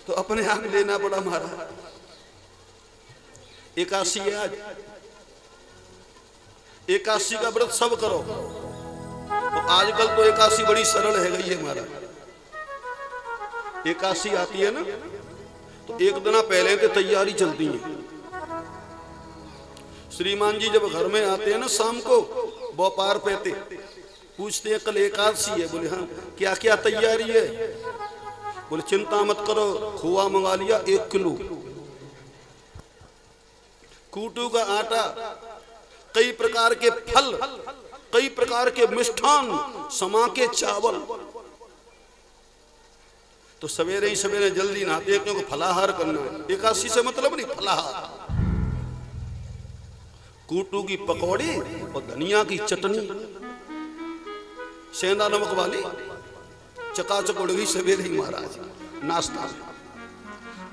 तो अपने आप लेना पड़ा महाराज। एकादशी है आज, एकादशी का व्रत सब करो। तो आजकल तो एकादशी बड़ी सरल है गई है महाराज। एकादशी आती है ना तो एक दिन पहले से तैयारी चलती है। श्रीमान जी जब घर में आते हैं ना शाम को, व्यापार पे पूछते हैं कल एकादशी है। बोले हाँ, क्या क्या तैयारी है? बोले चिंता मत करो, खोआ मंगा लिया 1 किलो, कूटू का आटा, कई प्रकार के फल, कई प्रकार के मिष्ठान, समा के चावल। तो सवेरे ही सवेरे जल्दी नहाते हैं क्योंकि फलाहार करना है। एकादशी से मतलब नहीं फलाहार। कूटू की पकौड़ी और धनिया की चटनी, सेंधा नमक वाली चकाचक उड़ गई सवेरे ही महाराज नाश्ता।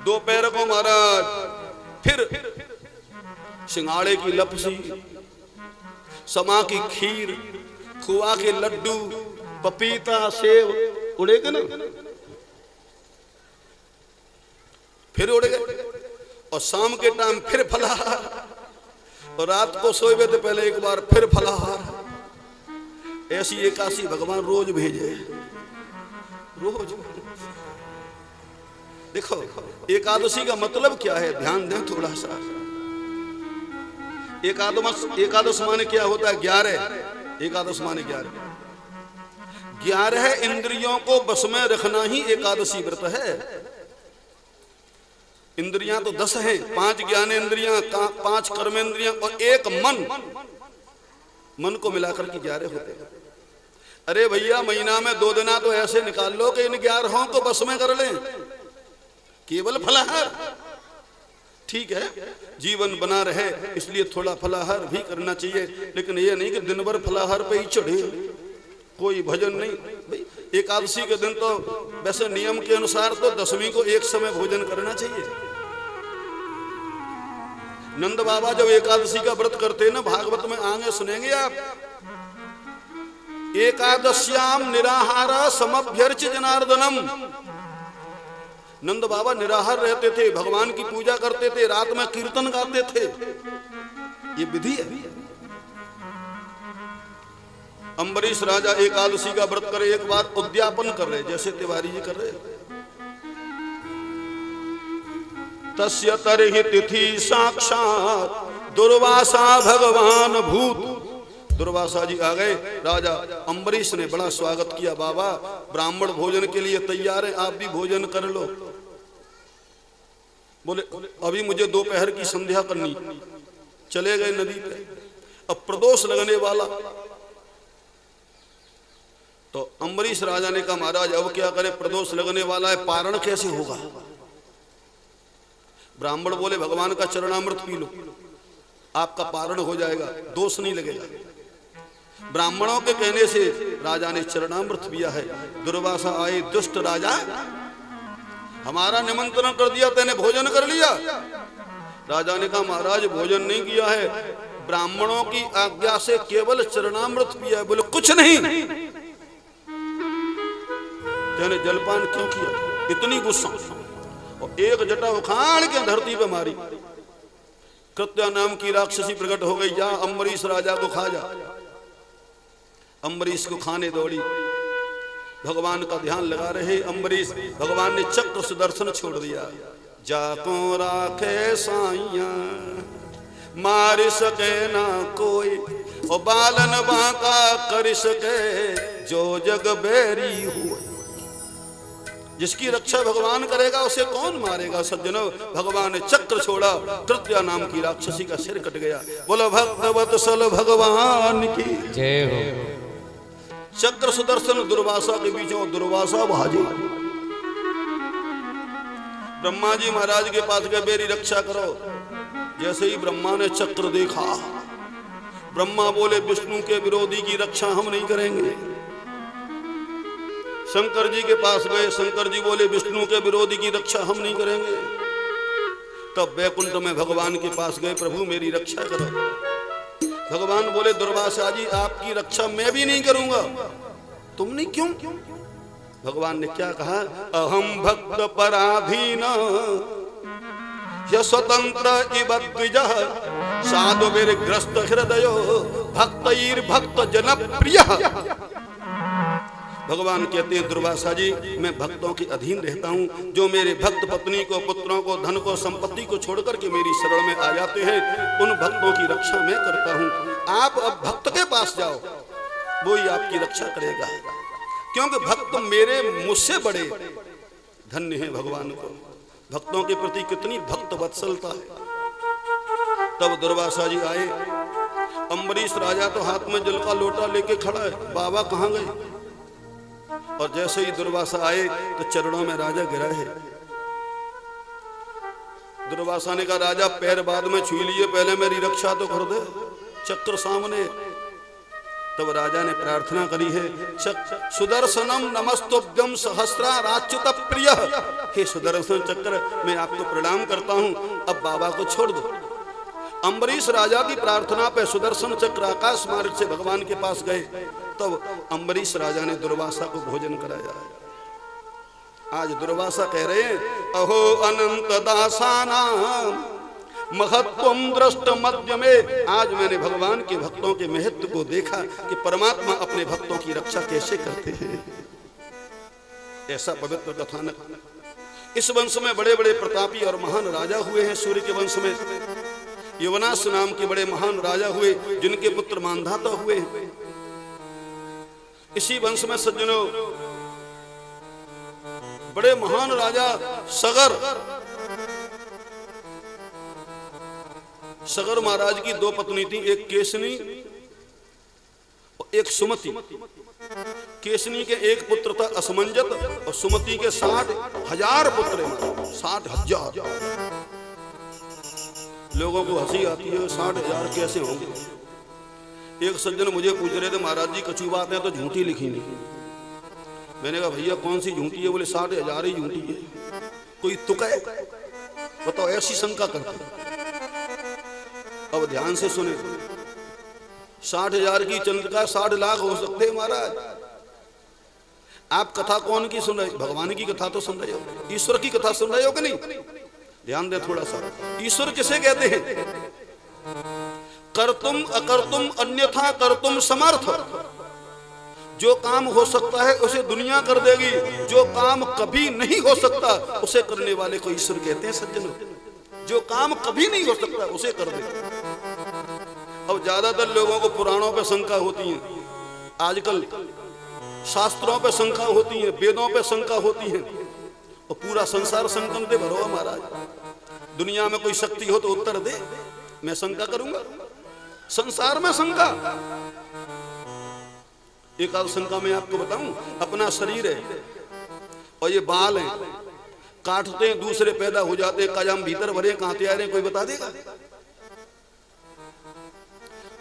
दोपहर को महाराज फिर सिंघाड़े की लपसी, समा की खीर, खोआ के लड्डू, पपीता, सेब उड़ेगा ना, फिर उड़ गए। और शाम के टाइम फिर फलाहार, और रात को सोए थे पहले एक बार फिर फलाहार। ऐसी एकादशी भगवान रोज भेजे, रोज। देखो एकादशी का मतलब क्या है, ध्यान दें थोड़ा सा। एकादश माने क्या होता है? 11। एकादश माने 11। 11 इंद्रियों को बस में रखना ही एकादशी व्रत है। इंद्रियां तो 10 हैं, 5 ज्ञानेंद्रियां, 5 कर्मेंद्रियां और 1 मन। मन को मिलाकर के 11 होते हैं। अरे भैया महीना में 2 दिन तो ऐसे निकाल लो कि इन 11 को बस में कर लें। केवल फलाहार ठीक है, जीवन बना रहे इसलिए थोड़ा फलाहार भी करना चाहिए, लेकिन ये नहीं कि दिन भर फलाहार पे ही चढ़े, कोई भजन नहीं। भाई एकादशी के दिन तो वैसे नियम के अनुसार तो 10वीं को एक समय भोजन करना चाहिए। नंद बाबा जब एकादशी का व्रत करते हैं ना, भागवत में आगे सुनेंगे आप, एकादश्याम निराहारा समभ्यर्च जनार्दनम। नंद बाबा निराहार रहते थे, भगवान की पूजा करते थे, रात में कीर्तन गाते थे। ये विधि है। अम्बरीश राजा एकादशी का व्रत करे, एक बार उद्यापन कर रहे जैसे तिवारी जी कर रहे। तस्य तरहि तिथि साक्षात दुर्वासा भगवान भूत। दुर्वासा जी आ गए, राजा अम्बरीश ने बड़ा स्वागत किया। बाबा ब्राह्मण भोजन के लिए तैयार है, आप भी भोजन कर लो। बोले अभी मुझे दोपहर की संध्या करनी। चले गए नदी पे। अब प्रदोष लगने वाला, तो अम्बरीश राजा ने कहा महाराज अब क्या करें, प्रदोष लगने वाला है, पारण कैसे होगा? ब्राह्मण बोले भगवान का चरणामृत पी लो, आपका पारण हो जाएगा, दोष नहीं लगेगा। ब्राह्मणों के कहने से राजा ने चरणामृत पिया है। दुर्वासा आए, दुष्ट राजा हमारा निमंत्रण कर दिया, तेने भोजन कर लिया। राजा ने कहा महाराज भोजन नहीं किया है, ब्राह्मणों की आज्ञा से केवल चरणामृत पिया है। बोले कुछ नहीं, तेने जलपान क्यों किया? इतनी गुस्सा। और एक जटा उखाड़ के धरती पे मारी। कृत्या नाम की राक्षसी प्रकट हो गई, जा अम्बरीश राजा को खा जा। अम्बरीश को खाने दौड़ी, भगवान का ध्यान लगा रहे अम्बरीश। भगवान ने चक्र सुदर्शन छोड़ दिया। जाको राखे साइया मार सके ना कोई, और बालन बांका कर सके जो जग बेरी हुए। जिसकी रक्षा भगवान करेगा उसे कौन मारेगा? सज्जनों भगवान ने चक्र छोड़ा, कृत्या नाम की राक्षसी का सिर कट गया। बोलो भक्तवत्सल भगवान की जय हो। चक्र सुदर्शन दुर्वासा के बीच में, दुर्वासा भाजे। ब्रह्मा जी महाराज के पास गए, मेरी रक्षा करो। जैसे ही ब्रह्मा ने चक्र देखा, ब्रह्मा बोले विष्णु के विरोधी की रक्षा हम नहीं करेंगे। शंकर जी के पास गए, शंकर जी बोले विष्णु के विरोधी की रक्षा हम नहीं करेंगे। तब वैकुंठ में भगवान के पास गए, प्रभु मेरी रक्षा करो। भगवान बोले दुर्वासा जी आपकी रक्षा मैं भी नहीं करूंगा। तुमने क्यों? भगवान ने क्या कहा, अहम भक्त पराधीन स्वतंत्र इव द्विजः साधुभिर्ग्रस्त हृदयो भक्तैर्भक्त जनप्रिय। भगवान कहते हैं दुर्वासा जी, मैं भक्तों के अधीन रहता हूँ। जो मेरे भक्त पत्नी को, पुत्रों को, धन को, संपत्ति को छोड़ करके मेरी शरण में आ जाते हैं, उन भक्तों की रक्षा मैं करता हूँ। आप अब भक्त के पास जाओ, वो ही आपकी रक्षा करेगा, क्योंकि भक्त मेरे मुझसे बड़े धन्य है। भगवान को भक्तों के प्रति कितनी भक्त वत्सलता है। तब दुर्वासा जी आए, अम्बरीश राजा तो हाथ में जल का लोटा लेके खड़ा है, बाबा कहाँ गए? और जैसे ही दुर्वासा आए तो चरणों में राजा गिरा है। दुर्वासा ने कहा, राजा पैर बाद में छू लिए, पहले मेरी रक्षा तो कर दे, चक्र सामने। तब राजा ने प्रार्थना करी है, सुदर्शनम नमस्तुभ्यं सहस्राराच्युत प्रिय। हे सुदर्शन चक्र, मैं आपको प्रणाम करता हूं, अब बाबा को छोड़ दो। अम्बरीश राजा की प्रार्थना पे सुदर्शन चक्र आकाश मार्ग से भगवान के पास गए। तब अम्बरीश राजा ने दुर्वासा को भोजन कराया। आज दुर्वासा कह रहे हैं, अहो अनंत दासानाम महत्वम दृष्ट मध्य में। आज मैंने भगवान के भक्तों के महत्व को देखा कि परमात्मा अपने भक्तों की रक्षा कैसे करते हैं। ऐसा पवित्र कथानक। इस वंश में बड़े बड़े प्रतापी और महान राजा हुए हैं। सूर्य के वंश में यवनाश नाम के बड़े महान राजा हुए, जिनके पुत्र मानधाता हुए। इसी वंश में सज्जनों बड़े महान राजा सगर महाराज की दो पत्नी थी, एक केसनी और एक सुमति। केसनी के एक पुत्र था असमंजत और सुमति के 60,000 पुत्र हैं। 60,000 लोगों को हंसी आती है, 60,000 कैसे होंगे? एक सज्जन मुझे पूछ रहे थे, महाराज जी कच्ची बात है तो झूठी लिखी नहीं। मैंने कहा भैया कौन सी झूठी है? बोले 60,000 ही झूठी है। कोई तुक है? बताओ, ऐसी शंका करते। अब ध्यान से सुने, 60,000 की चंद्रिका 60 लाख हो सकते हैं महाराज। आप कथा कौन की सुन रहे? भगवान की कथा तो सुन रहे हो, ईश्वर की कथा सुन रहे हो कि नहीं? ध्यान दे थोड़ा सा। ईश्वर किसे कहते हैं? कर्तुम अकर्तुम अन्यथा कर्तुम समर्थ। जो काम हो सकता है उसे दुनिया कर देगी, जो काम कभी नहीं हो सकता उसे करने वाले को ईश्वर कहते हैं। सज्जनों, जो काम कभी नहीं हो सकता उसे कर दे। अब ज्यादातर लोगों को पुराणों पे शंका होती है, आजकल शास्त्रों पे शंका होती है, वेदों पे शंका होती है, और पूरा संसार शंकन दे भरो। महाराज, दुनिया में कोई शक्ति हो तो उत्तर दे, मैं शंका करूंगा? संसार में शंका। एक आध शंका मैं आपको बताऊं, अपना शरीर है और ये बाल हैं, काटते हैं दूसरे पैदा हो जाते हैं, काजाम भीतर भरे कहां तैयार है, कोई बता देगा?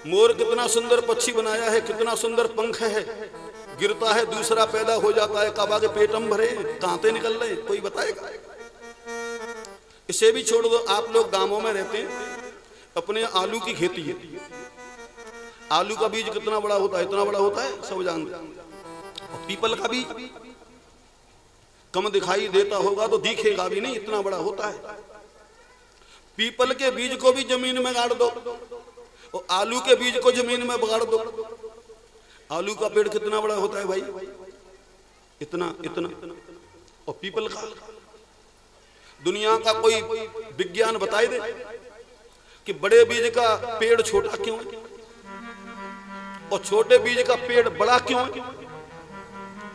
मोर कितना सुंदर पक्षी बनाया है, कितना सुंदर पंख है, गिरता है दूसरा पैदा हो जाता है, काबा के पेटम भरे कांटे निकल रहे, कोई बताएगा? इसे भी छोड़ दो, आप लोग गांवों में रहते हैं, अपने आलू की खेती है, आलू का बीज कितना बड़ा होता है? इतना बड़ा होता है, सब जानते हैं। और पीपल का बीज कम दिखाई देता होगा तो दिखेगा भी नहीं, इतना बड़ा होता है। पीपल के बीज को भी जमीन में गाड़ दो और आलू के बीज को जमीन में गाड़ दो, आलू का पेड़ कितना बड़ा होता है भाई? इतना इतना। और पीपल का, दुनिया का कोई विज्ञान बताए दे कि बड़े बीज का पेड़ छोटा क्यों है और छोटे बीज का पेड़ बड़ा क्यों है?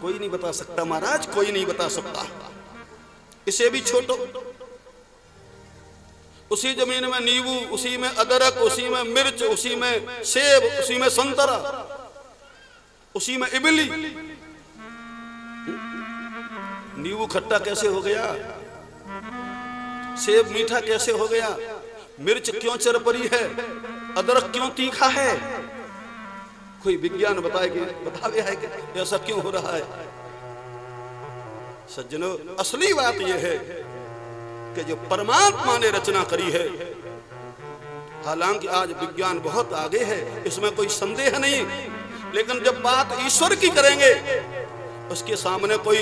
कोई नहीं बता सकता महाराज, कोई नहीं बता सकता। इसे भी छोटो, उसी जमीन में नींबू, उसी में अदरक, उसी में मिर्च, उसी में सेब, उसी में संतरा, उसी में इमली। नींबू खट्टा कैसे हो गया? सेब मीठा कैसे हो गया? मिर्च क्यों चरपरी है? अदरक क्यों तीखा है? कोई विज्ञान बताएगा, बतावे है कि ऐसा क्यों हो रहा है? सज्जनों, असली बात यह है कि जो परमात्मा ने रचना करी है, हालांकि आज विज्ञान बहुत आगे है, इसमें कोई संदेह नहीं, लेकिन जब बात ईश्वर की करेंगे उसके सामने कोई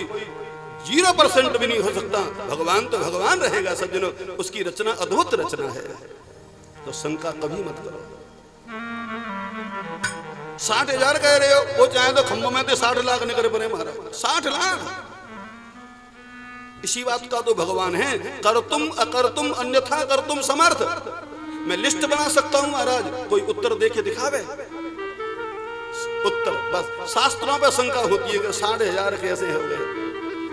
0% भी नहीं हो सकता। भगवान तो भगवान रहेगा सज्जनों, उसकी रचना अद्भुत रचना है, तो शंका कभी मत करो। 60,000 कह रहे हो, वो चाहे तो खंभों में तो 60 लाख निकल पड़े महाराज, 60 लाख। इसी बात का तो भगवान है, कर तुम अकर तुम अन्यथा कर तुम समर्थ। मैं लिस्ट बना सकता हूं महाराज, कोई उत्तर दे के दिखावे उत्तर। बस शास्त्रों पे शंका होती है कि 60,000 कैसे हो गए,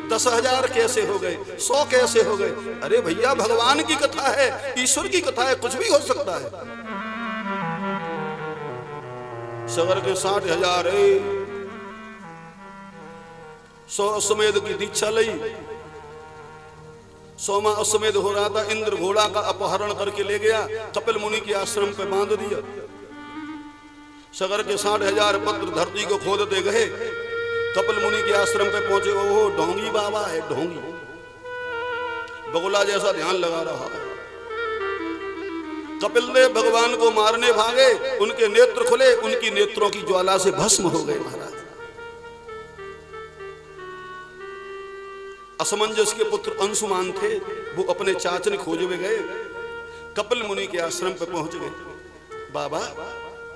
10,000 कैसे हो गए, 100 कैसे हो गए। अरे भैया भगवान की कथा है, ईश्वर की कथा है, कुछ भी हो सकता है। सगर के 60,000 है, 100 अश्वमेध की दीक्षा ली। 100वां अश्वमेध हो रहा था, इंद्र घोड़ा का अपहरण करके ले गया, कपिल मुनि के आश्रम पे बांध दिया। सगर के 60,000 पत्र धरती को खोदते गए, कपिल मुनि के आश्रम पे पहुंचे। ओहो ढोंगी बाबा है, ढोंगी बगुला जैसा ध्यान लगा रहा है। कपिल देव भगवान को मारने भागे, उनके नेत्र खुले, उनकी नेत्रों की ज्वाला से भस्म हो गए महाराज। असमंजस के पुत्र अंशुमान थे, वो अपने चाचने खोजवे गए, कपिल मुनि के आश्रम पे पहुंच गए। बाबा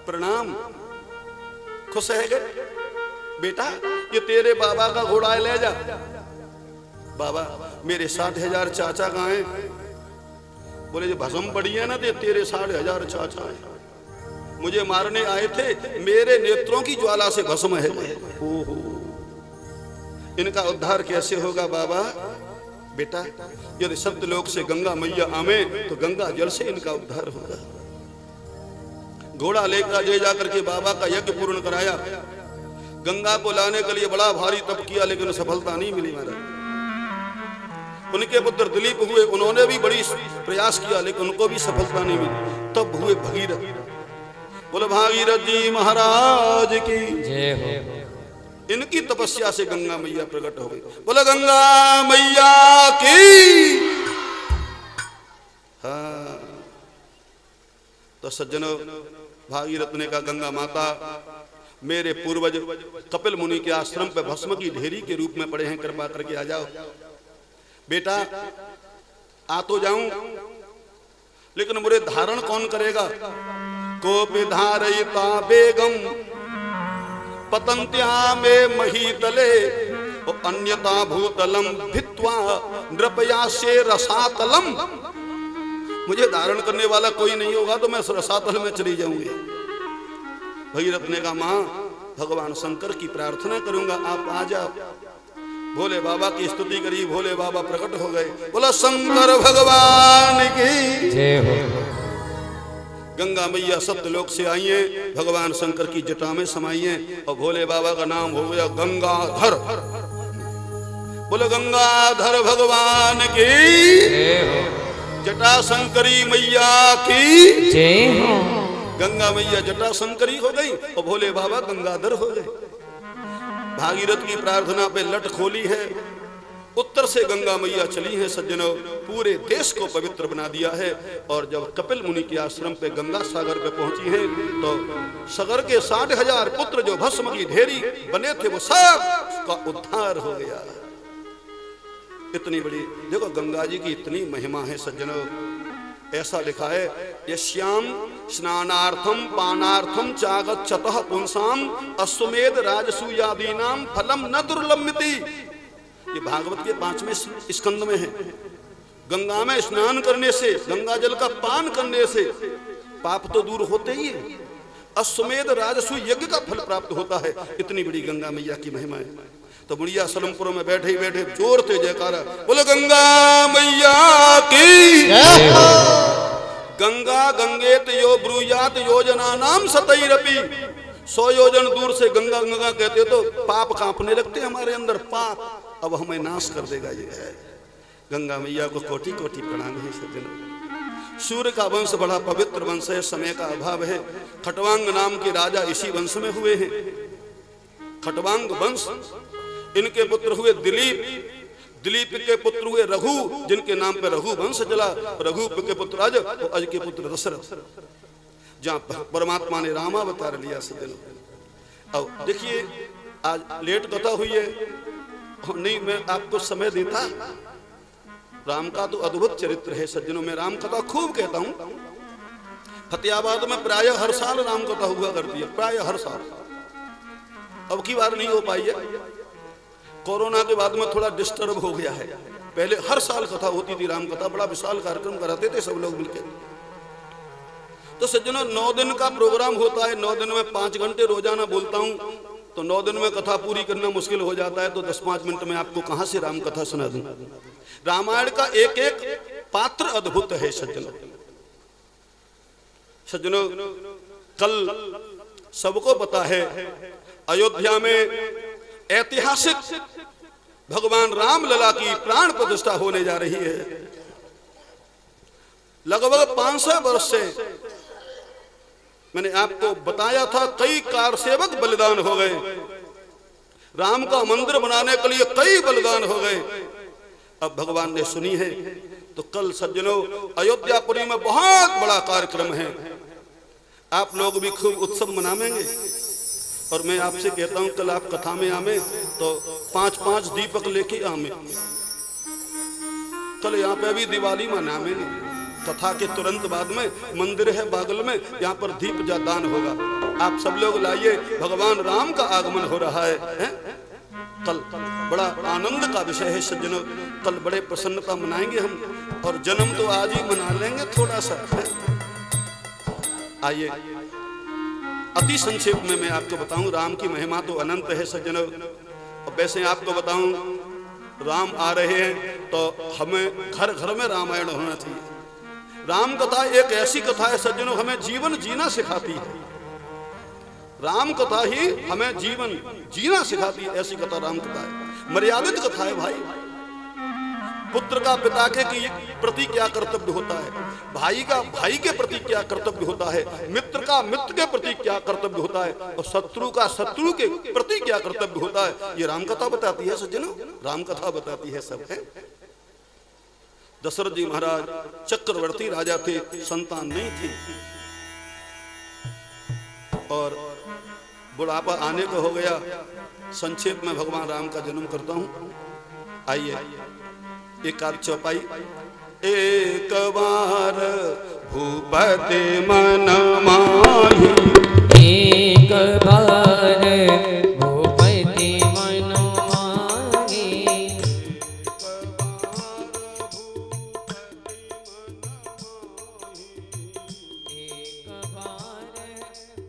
प्रणाम, खुश है गए बेटा, ये तेरे बाबा का घोड़ा है, ले जा। बाबा मेरे 60,000 चाचा कहाँ हैं? बोले जो भस्म पड़ी है ना, तो तेरे 60,000 चाचा है, मुझे मारने आए थे, मेरे नेत्रों की ज्वाला से भस्म है। ओहो इनका उद्धार कैसे होगा बाबा? बेटा यदि सत्यलोक से गंगा मैया आवे तो गंगा जल से इनका उद्धार होगा। घोड़ा लेकर ले जाकर के बाबा का यज्ञ पूर्ण कराया। गंगा को लाने के लिए बड़ा भारी तप किया, लेकिन सफलता नहीं मिली महाराज। उनके पुत्र दिलीप हुए, उन्होंने भी बड़ी प्रयास किया, लेकिन उनको भी सफलता नहीं मिली। तब हुए भगीरथ। बोले भागीरथ जी महाराज की जय हो। इनकी तपस्या से गंगा मैया प्रकट हो गई। बोले गंगा मैया की। हाँ तो सज्जनों, भागीरथ ने कहा गंगा माता, मेरे पूर्वज कपिल मुनि के आश्रम पे भस्म की ढेरी के रूप में पड़े हैं, कृपा करके आ जाओ। बेटा आ तो जाऊं, लेकिन मुझे धारण कौन करेगा? कोपि धारयिता बेगम पतंत्या में महीतले अन्यता भूतलम भित्वा नृपया से रसातलम। मुझे धारण करने वाला कोई नहीं होगा तो मैं रसातल में चली जाऊंगी। भगीरथ ने कहा मां, भगवान शंकर की प्रार्थना करूंगा, आप आ जाओ। भोले बाबा की स्तुति करी, भोले बाबा प्रकट हो गए। बोला शंकर भगवान की जय हो। गंगा मैया सत्यलोक से आई है, भगवान शंकर की जटा में समाई है, और भोले बाबा का नाम हो गया गंगाधर। बोले गंगाधर भगवान की जय हो। जटा शंकरी मैया की जय हो। गंगा मैया जटा शंकरी हो गई और भोले बाबा गंगाधर हो गए। भागीरथ की प्रार्थना पे लट खोली है, उत्तर से गंगा मैया चली है सज्जनों, पूरे देश को पवित्र बना दिया है। और जब कपिल मुनि के आश्रम पे गंगा सागर पे पहुंची है, तो सागर के 60,000 पुत्र जो भस्म की ढेरी बने थे, वो सब का उद्धार हो गया। इतनी बड़ी देखो गंगा जी की इतनी महिमा है सज्जनों। ऐसा लिखा है, यश्याम स्नानार्थम पानार्थम चागच्छतः पुंसाम अश्वमेध राजसूयादीनाम फलम न दुर्लभमिति। ये भागवत के 5वें स्कंद में है। गंगा में स्नान करने से, गंगा जल का पान करने से पाप तो दूर होते ही है, अश्वमेध राजसू यज्ञ का फल प्राप्त होता है। इतनी बड़ी गंगा मैया की महिमा है। तो बुढ़िया सलमपुर में बैठे ही बैठे जोर थे जयकारा, बोले गंगा मैया की। गंगा गंगेत यो ब्रूयात योजना नाम सतैरपि। 100 योजन दूर से गंगा गंगा कहते तो पाप कांपने लगते हमारे अंदर। पाप अब हमें नाश कर देगा ये है। गंगा मैया को कोटि कोटि प्रणाम है सज्जनों। सूर्य का वंश बड़ा पवित्र वंश है, समय का अभाव है। खटवांग नाम के राजा इसी वंश में हुए हैं। खटवांग वंश, इनके पुत्र हुए दिलीप, दिलीप के पुत्र हुए रघु, जिनके नाम पे रघु वंश चला। रघु के पुत्र अज, और अज के पुत्र दशरथ, जहाँ परमात्मा ने रामावतार लिया सज्जनों। अब देखिए आज लेट कथा हुई है, नहीं मैं आपको समय देता। राम का तो अद्भुत चरित्र है सज्जनों। मैं राम कथा खूब कहता हूं। फतेहाबाद में प्राय हर साल राम कथा हुआ करती है, प्राय हर साल। अब की बार नहीं हो पाई है, कोरोना के बाद में थोड़ा डिस्टर्ब हो गया है। पहले हर साल कथा होती थी राम कथा, बड़ा विशाल कार्यक्रम कराते थे सब लोग मिलकर। तो सज्जनों 9 दिन का प्रोग्राम होता है, 9 दिन में 5 घंटे रोजाना बोलता हूं, तो 9 दिन में कथा पूरी करना मुश्किल हो जाता है। तो 10-5 मिनट में आपको कहां से राम कथा सुना दूं। रामायण का एक एक पात्र अद्भुत है सज्जनों। कल सबको पता है अयोध्या में ऐतिहासिक भगवान राम लला की प्राण प्रतिष्ठा होने जा रही है। लगभग 500 वर्ष से मैंने आपको बताया था, कई कारसेवक बलिदान हो गए। राम का मंदिर बनाने के लिए कई बलिदान हो गए। अब भगवान ने सुनी है। तो कल सज्जनों अयोध्यापुरी में बहुत बड़ा कार्यक्रम है। आप लोग भी खूब उत्सव मनाएंगे। और मैं आपसे कहता हूं कल आप कथा में आवे तो 5-5 दीपक लेके आवे। कल यहाँ पे अभी दिवाली मनाएंगे। कथा के तुरंत बाद में मंदिर है बागल में, यहाँ पर दीप दान होगा। आप सब लोग लाइए, भगवान राम का आगमन हो रहा है? कल बड़ा आनंद का विषय है सज्जनों। कल बड़े प्रसन्नता मनाएंगे हम, और जन्म तो आज ही मना लेंगे थोड़ा सा। आइए अति संक्षेप में मैं आपको बताऊं, राम की महिमा तो अनंत है सज्जनों। और वैसे आपको बताऊं, राम आ रहे हैं तो हमें घर घर में रामायण होना चाहिए। राम कथा एक ऐसी कथा है सज्जनों, हमें जीवन जीना सिखाती है। राम कथा ही हमें जीवन जीना सिखाती है, ऐसी कथा राम कथा है। मर्यादित कथा है भाई। पुत्र का पिता के प्रति क्या कर्तव्य होता है, भाई का भाई के प्रति क्या कर्तव्य होता है, मित्र का मित्र के प्रति क्या कर्तव्य होता है, और शत्रु का शत्रु के प्रति क्या कर्तव्य होता है, ये राम कथा बताती है सज्जनों। राम कथा बताती है सब है। दशरथ जी महाराज चक्रवर्ती राजा थे, संतान नहीं थी, और बुढ़ापा आने को हो गया। संक्षेप में भगवान राम का जन्म करता हूं। आइए एक आध चौपाई। एक बार भूपति मन माही, एक बार भूपति मन माही, एक बार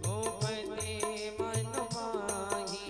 भूपति मन माही,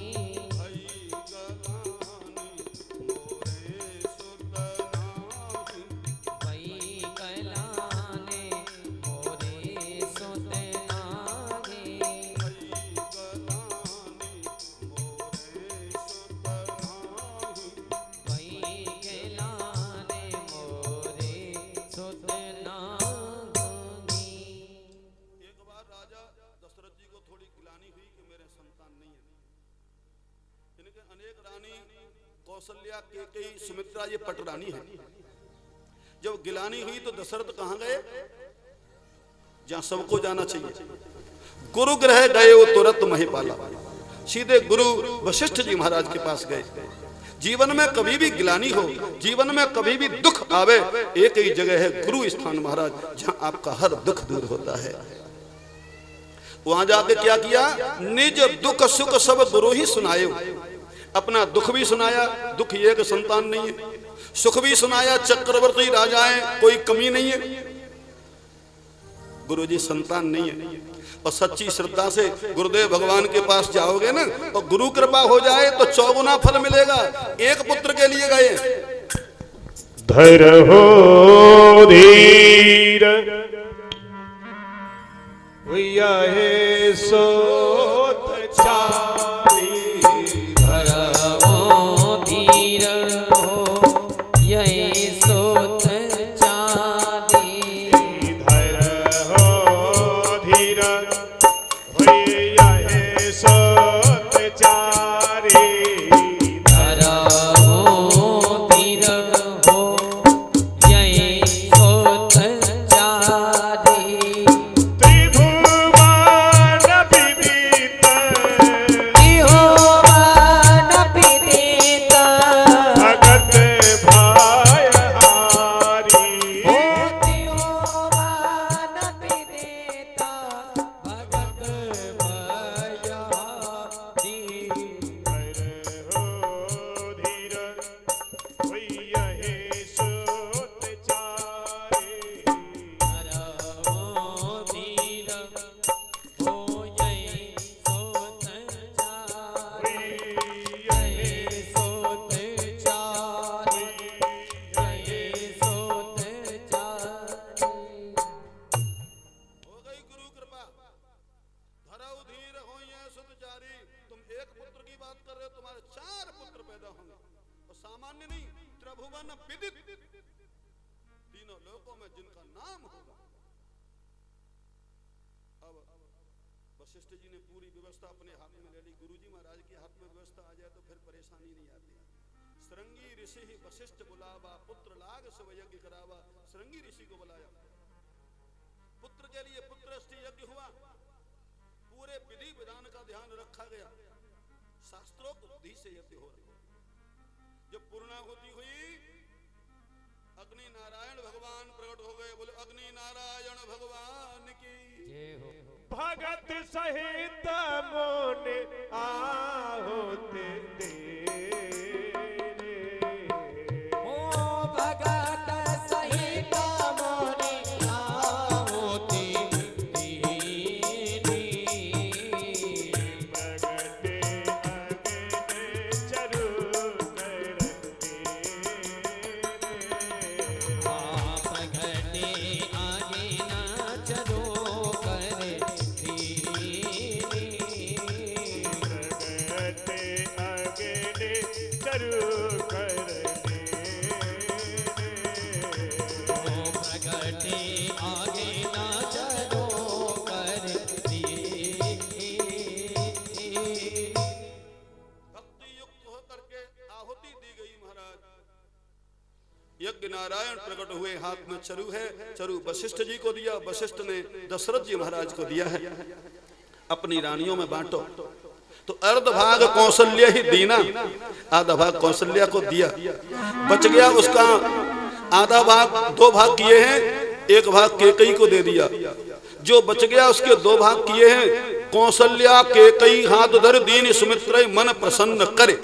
अनेक रानी कौशल्या, केकई, सुमित्रा, ये पटरानी है। जब गिलानी हुई तो दशरथ कहां गए? जहां सबको जाना चाहिए। गुरु ग्रह गए वो तुरंत महिपाला, सीधे गुरु वशिष्ठ जी महाराज के पास गए। जीवन में कभी भी गिलानी हो, जीवन में कभी भी दुख आवे, एक ही जगह है गुरु स्थान महाराज, जहां आपका हर दुख दूर होता है। वहां जाके क्या किया? निज दुख सुख सब गुरु ही सुनाए। अपना दुख भी सुनाया, दुख ये कि संतान नहीं है, सुख भी सुनाया, चक्रवर्ती राजा है, कोई कमी नहीं है, गुरुजी संतान नहीं है। और सच्ची श्रद्धा से गुरुदेव भगवान के पास जाओगे ना, और गुरु कृपा हो जाए तो 4 फल मिलेगा। एक पुत्र के लिए गए, धर हो धीर भैया है सोत चारी, धर हो धीर हो यही सोत चारी, धर हो धीर भैया है सोत चारी, धर हो धीर हो यही सोत चारी, त्रिभुवन विदित वशिष्ठ जी ने पूरी व्यवस्था अपने हाथ में ले ली। गुरुजी महाराज के हाथ में व्यवस्था आ जाए तो फिर परेशानी नहीं आती। श्रृंगी ऋषि वशिष्ठ बुलावा, पुत्र लाग सब यज्ञ करावा। श्रृंगी ऋषि को बुलाया, पुत्र के लिए पुत्रष्टि यज्ञ हुआ। पूरे विधि विधान का ध्यान रखा गया, शास्त्रोक्त विधि से यज्ञ हो रहा। जब पूर्णाहुति हुई, अग्नि नारायण भगवान प्रकट हो गए। बोले अग्नि नारायण भगवान की जय हो। भगत सहित मोने आहुति तेरे। ओ भगत सहित मोने आहुति तेरी। प्रगटे अग्नि चरु कर तेरे। आप घटे आगे ना चलो कर धीरे। प्रगटे अग्नि चरु कर ओ प्रगटे आगे ना चलो कर धीरे। भक्ति युक्त होकर के आहुति दी गई महाराज। यज्ञ नारायण प्रकट हुए, हाथ में चरु है। चरु वशिष्ठ जी को दिया, वशिष्ठ ने दशरथ जी महाराज को दिया है। अपनी रानियों में बांटो। तो अर्ध भाग कौशल्य ही दीना, आधा भाग कौशल्या को दिया। बच गया उसका आधा भाग, 2 भाग किए हैं, 1 भाग केकई को दे दिया। जो बच गया उसके 2 भाग किए हैं। कौशल्या केकई हाथ धर दीन सुमित्रा मन प्रसन्न करे।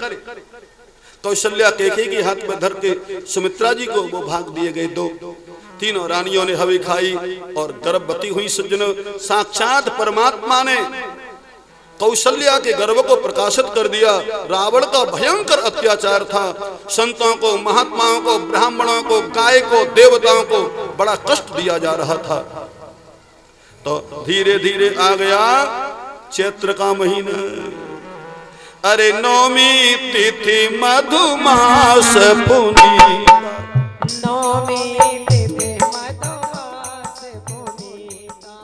कौशल्या केकई के हाथ में धर के सुमित्रा जी को वो भाग दिए गए 2। तीनों रानियों ने हवि खाई और गर्भवती हुई। सज्जनों, साक्षात परमात्मा ने कौशल्या के गर्भ को प्रकाशित कर दिया। रावण का भयंकर अत्याचार था। संतों को, महात्माओं को, ब्राह्मणों को, गाय को, देवताओं को बड़ा कष्ट दिया जा रहा था। तो धीरे धीरे आ गया चैत्र का महीना। अरे नौमी तिथि मधुमास पुनीता। नौमी तिथि मधुमास पुनीता।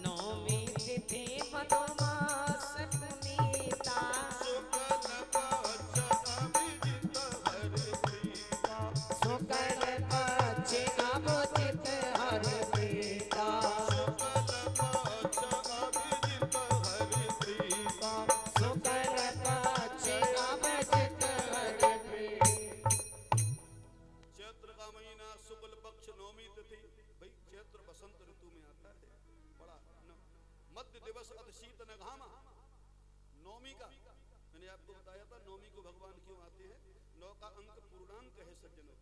नौमी तिथि मधुमास पुनीता। शुक्ल पक्ष अभिजित हरि प्रीता। शुक्ल पक्ष अभिजित हरि प्रीता। चैत्र का महीना, शुक्ल पक्ष, नौमी तिथि। भाई चैत्र बसंत ऋतु में आता है। बड़ा मध्य दिवस अति शीत न घामा। नौमी का मैंने आपको बताया था, नौमी को भगवान क्यों आते हैं। 9 का अंक पूर्णांक है सज्जनों।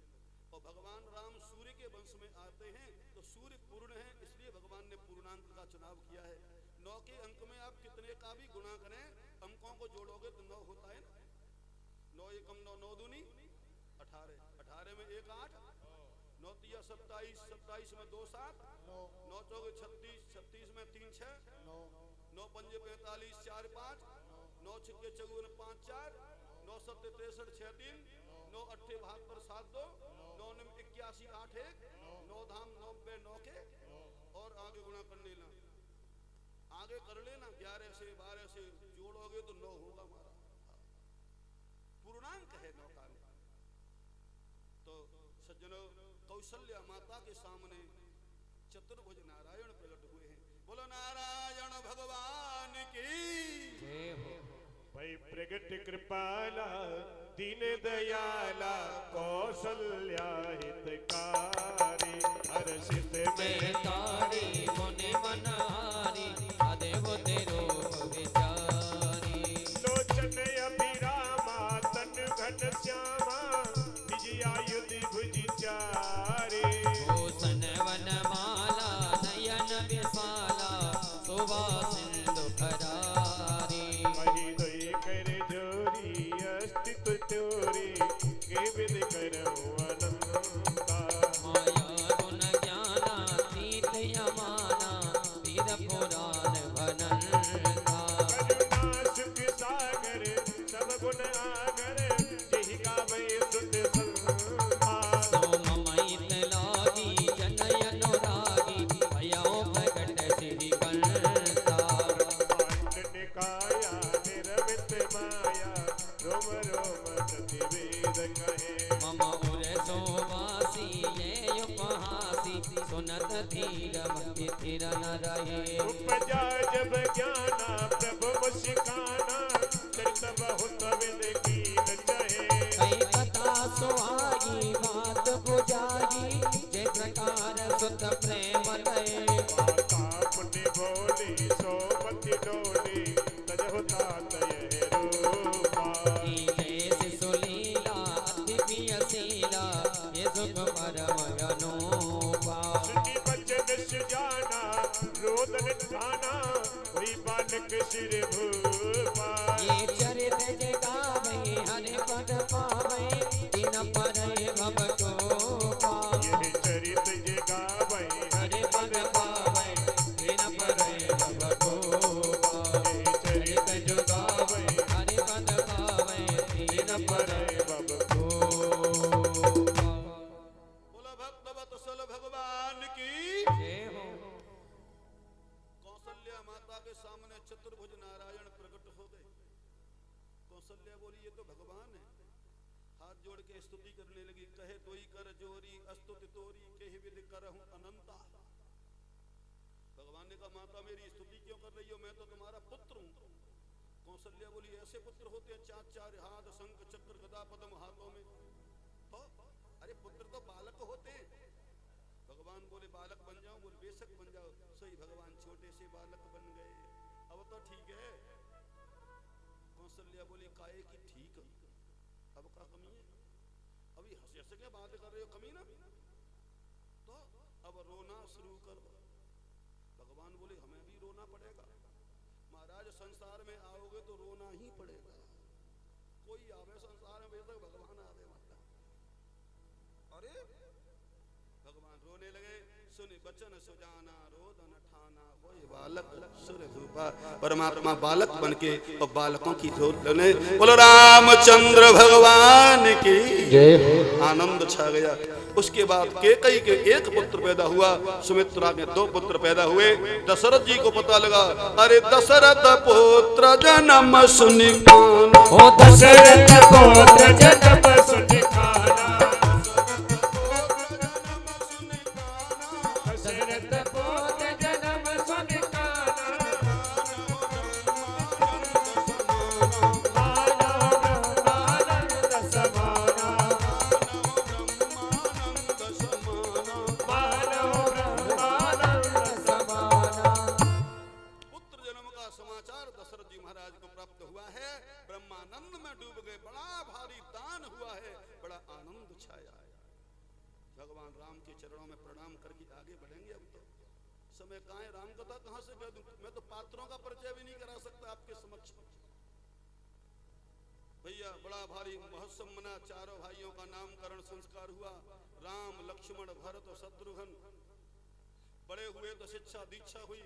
और भगवान राम सूर्य के वंश में आते हैं, तो सूर्य पूर्ण है, इसलिए भगवान ने पूर्णांक का चुनाव किया है। 9 के अंक में आप कितने का भी गुणा करें, अंकों को जोड़ोगे तो 9 होता है ना। 9 एकम 9, 9 दूनी 18, 18 में 1 8, 9 तिया 27, 27 में 2 7, 9 चौके 36, 36 में 3 6, 9 पंजे 45, 4 5, 9 छिक्के 54, 5 4, 9 सत्ते 63, 6 3, 9 अट्ठे 72, 7 2, 9 निम 81, 8 1, 9 धाम 90, 9 के। और आगे गुणा कर लेना, आगे कर लेना। 11 से 12 से जोड़ोगे तो 9 होगा हमारा। पूर्णांक है 9 का। तो सज्जनों, कौशल्या माता के सामने चतुर्भुज नारायण प्रकट हुए हैं। बोलो नारायण भगवान की। जय हो। भाई प्रगट कृपाला दीन दयाला कौशल्या हितकारी। हर्षित में तारी मुनि मनहारी अदेव तेरो विचारी। लोचन अभिरामा तन घन श्यामा निज आयुध भुज चारे। भूषण वनमाला नयन विशाला शोभा सिंधु करारी। वही दोई कर जोरी अस्तित्व चोरी के विद करऊं अनंता। माया गुण ज्ञाना तीर्थ यमाना तीर पुराण भनंता। करुणा सुख सागर सब गुण आगर जेहि गावे सुत संता। सोम मैत लागी जन रोम सती वेद कहे मम उर सोवासी ये उपहासी सुनत धीर मति थिर न रहे उपजा जब ज्ञाना प्रभु मुस्काना चरित बहुत विद कीन चहे कई कथा सुहाई बात बुझाई जय प्रकार सुत प्रेम लय माता पुण्य भोली सोमति डोली तजहु तात यह रूपा लीले शिशुलीला अति प्रियशीला ये सुख परम अनूपा सुनि बचन सुजाना रोदन ठाना हुई बालक सिर भूपा ये चरित जगावे हरि पद पावे दिन पर भव को पा यह चरित जगावै हरि पद पावे दिन पर भव को पा यह चरित जगावै हरि पद पावे दिन पर बब को पा बोला भक्त वत्सल भगवान की जय हो कौशल्या माता के सामने चतुर्भुज नारायण प्रकट हो गए। कौशल्या बोली ये तो भगवान है। हाथ जोड़ के स्तुति करने लगी, कहे तोई कर जोरी अस्तुति तोरी केहि विधि करहूं अनंता। भगवान ने कहा माता मेरी स्तुति क्यों कर रही हो, मैं तो तुम्हारा पुत्र हूं। कौशल्या बोली ऐसे पुत्र होते हैं चार चार हाथ शंख चक्र गदा पद्म हाथों में, तो अरे पुत्र तो बालक होते हैं। भगवान बोले बालक बन जाओ, बोले बेशक बन जाओ। सही भगवान छोटे से बालक बन गए, अब तो ठीक है। कौशल्या बोली काहे की ठीक है, अब का कमी है, अभी हंस हंस के बात कर रहे हो कमी ना, तो अब रोना शुरू कर दो। भगवान बोले हमें भी रोना पड़ेगा महाराज, संसार में आओगे तो रोना ही पड़ेगा। कोई आवे संसार में बेशक भगवान आवे माता। अरे भगवान रोने लगे, सुनि बचन सुजाना रोदन ठाना होय बालक सुर रूपा। परमात्मा बालक बनके और बालकों की रोने। बोलो रामचंद्र भगवान की जय। आनंद छा गया। उसके बाद केकई के एक पुत्र पैदा हुआ, सुमित्रा के दो पुत्र पैदा हुए। दशरथ जी को पता लगा, अरे दशरथ पुत्र जन्म सुनि काना, ओ दशरथ पुत्र जन्म सुनि काना दशरथ पुत्र जन्म सुनि काना मानव ब्रह्मानंद समाना मानव ब्रह्मानंद समाना। पुत्र जन्म का समाचार दशरथ जी महाराज को प्राप्त हुआ है। ब्रह्मानंद में डूब गए, बड़ा भारी दान हुआ है, बड़ा आनंद छाया है। भगवान राम के चरणों में प्रणाम करके आगे बढ़ेंगे। अब तो समय कहाँ है, राम कथा कहाँ से कह दूं, मैं तो पात्रों का परिचय भी नहीं करा सकता आपके समक्ष। भैया बड़ा भारी महोत्सव मना, चारों भाइयों का नामकरण संस्कार हुआ। राम लक्ष्मण भरत और शत्रुघ्न बड़े हुए तो शिक्षा दीक्षा हुई,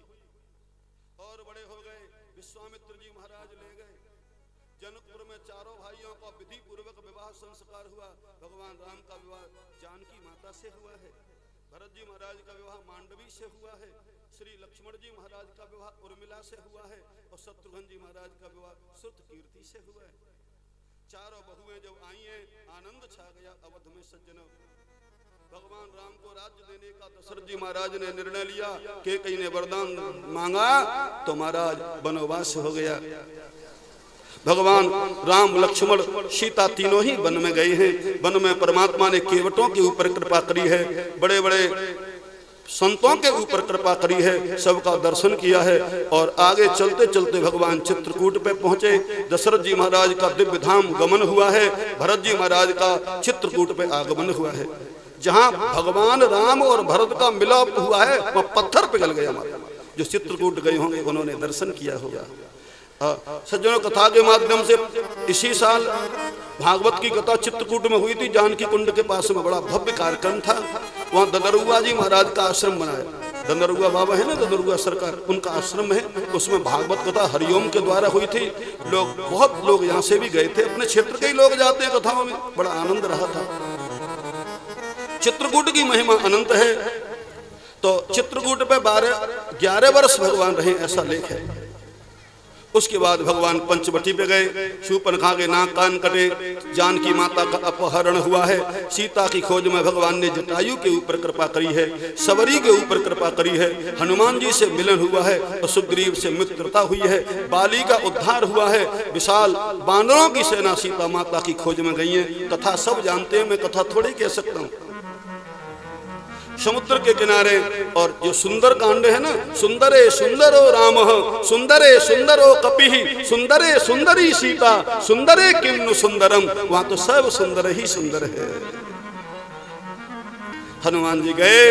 और बड़े हो गए विश्वामित्र जी महाराज ले गए। जनकपुर में चारों भाइयों का विधि पूर्वक विवाह संस्कार हुआ। भगवान राम का विवाह जानकी माता से हुआ है, भरत जी महाराज का विवाह मांडवी से हुआ है, श्री लक्ष्मण जी महाराज का विवाह उर्मिला से हुआ है, और शत्रुघ्न जी महाराज का विवाह श्रुत कीर्ति से हुआ है। चारों बहुएं जब आई हैं, आनंद छा गया अवध में सज्जनों। भगवान राम को राज्य देने का दशरथ जी महाराज ने निर्णय लिया। केकई ने वरदान मांगा तो महाराज वनवास हो गया। भगवान राम लक्ष्मण सीता तीनों ही वन में गए हैं। वन में परमात्मा ने केवटों के ऊपर कृपा करी है, बड़े बड़े संतों के ऊपर कृपा करी है, सबका दर्शन किया है। और आगे चलते चलते भगवान चित्रकूट पे पहुंचे। दशरथ जी महाराज का दिव्य धाम गमन हुआ है, भरत जी महाराज का चित्रकूट पे आगमन हुआ है। जहां भगवान राम और भरत का मिलाप हुआ है वह पत्थर पिघल गया। जो चित्रकूट गए होंगे उन्होंने दर्शन किया होगा। सज्जनों, कथा के माध्यम से इसी साल भागवत की कथा चित्रकूट में हुई थी। जानकी कुंड के पास में बड़ा भव्य कार्यक्रम था। वहाँ ददरुआ जी महाराज का आश्रम बनाया। ददरुआ बाबा है ना, ददरुआ सरकार, उनका आश्रम है। उसमें भागवत कथा हरिओम के द्वारा हुई थी। लोग, बहुत लोग यहाँ से भी गए थे, अपने क्षेत्र के ही लोग जाते हैं कथाओं में, बड़ा आनंद रहा था। चित्रकूट की महिमा अनंत है। तो चित्रकूट पे 11 वर्ष भगवान रहे, ऐसा लेख है। उसके बाद भगवान पंचवटी पे गए, शूर्पणखा के नाक कान कटे, जानकी माता का अपहरण हुआ है। सीता की खोज में भगवान ने जटायु के ऊपर कृपा करी है, सबरी के ऊपर कृपा करी है, हनुमान जी से मिलन हुआ है और सुग्रीव से मित्रता हुई है, बाली का उद्धार हुआ है, विशाल बानरों की सेना सीता माता की खोज में गई है। कथा सब जानते हैं, मैं कथा थोड़ी कह सकता हूँ। समुद्र के किनारे और जो सुंदर कांड है ना, सुंदरे सुंदरो राम, सुंदरे सुंदरो कपिः, सुंदरे सुंदरी सीता, सुंदरे किम्नु सुंदरम, वहां तो सब सुंदर ही सुंदर है। हनुमान जी गए,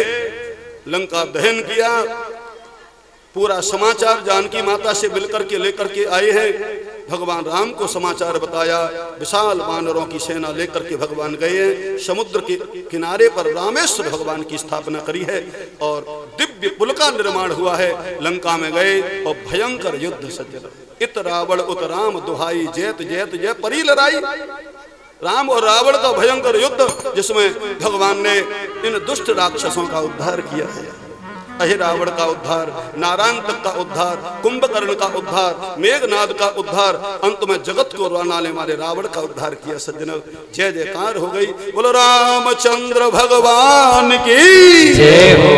लंका दहन किया, पूरा समाचार जानकी माता से मिलकर के लेकर के आए हैं। भगवान राम को समाचार बताया, विशाल वानरों की सेना लेकर के भगवान गए। समुद्र के किनारे पर रामेश्वर भगवान की स्थापना करी है और दिव्य पुल का निर्माण हुआ है। लंका में गए और भयंकर युद्ध सज्जन, इत रावण उत राम दुहाई, जैत जैत जय परी लड़ाई। राम और रावण का भयंकर युद्ध, जिसमें भगवान ने इन दुष्ट राक्षसों का उद्धार किया है। अहिरावण का उद्धार, नारायणतक का उद्धार, कुंभकर्ण का उद्धार, मेघनाद का उद्धार, अंत में जगत को रोनाने वाले रावण का उद्धार किया। सज्जनों, जय जयकार हो गई। बोलो रामचंद्र भगवान की जय हो।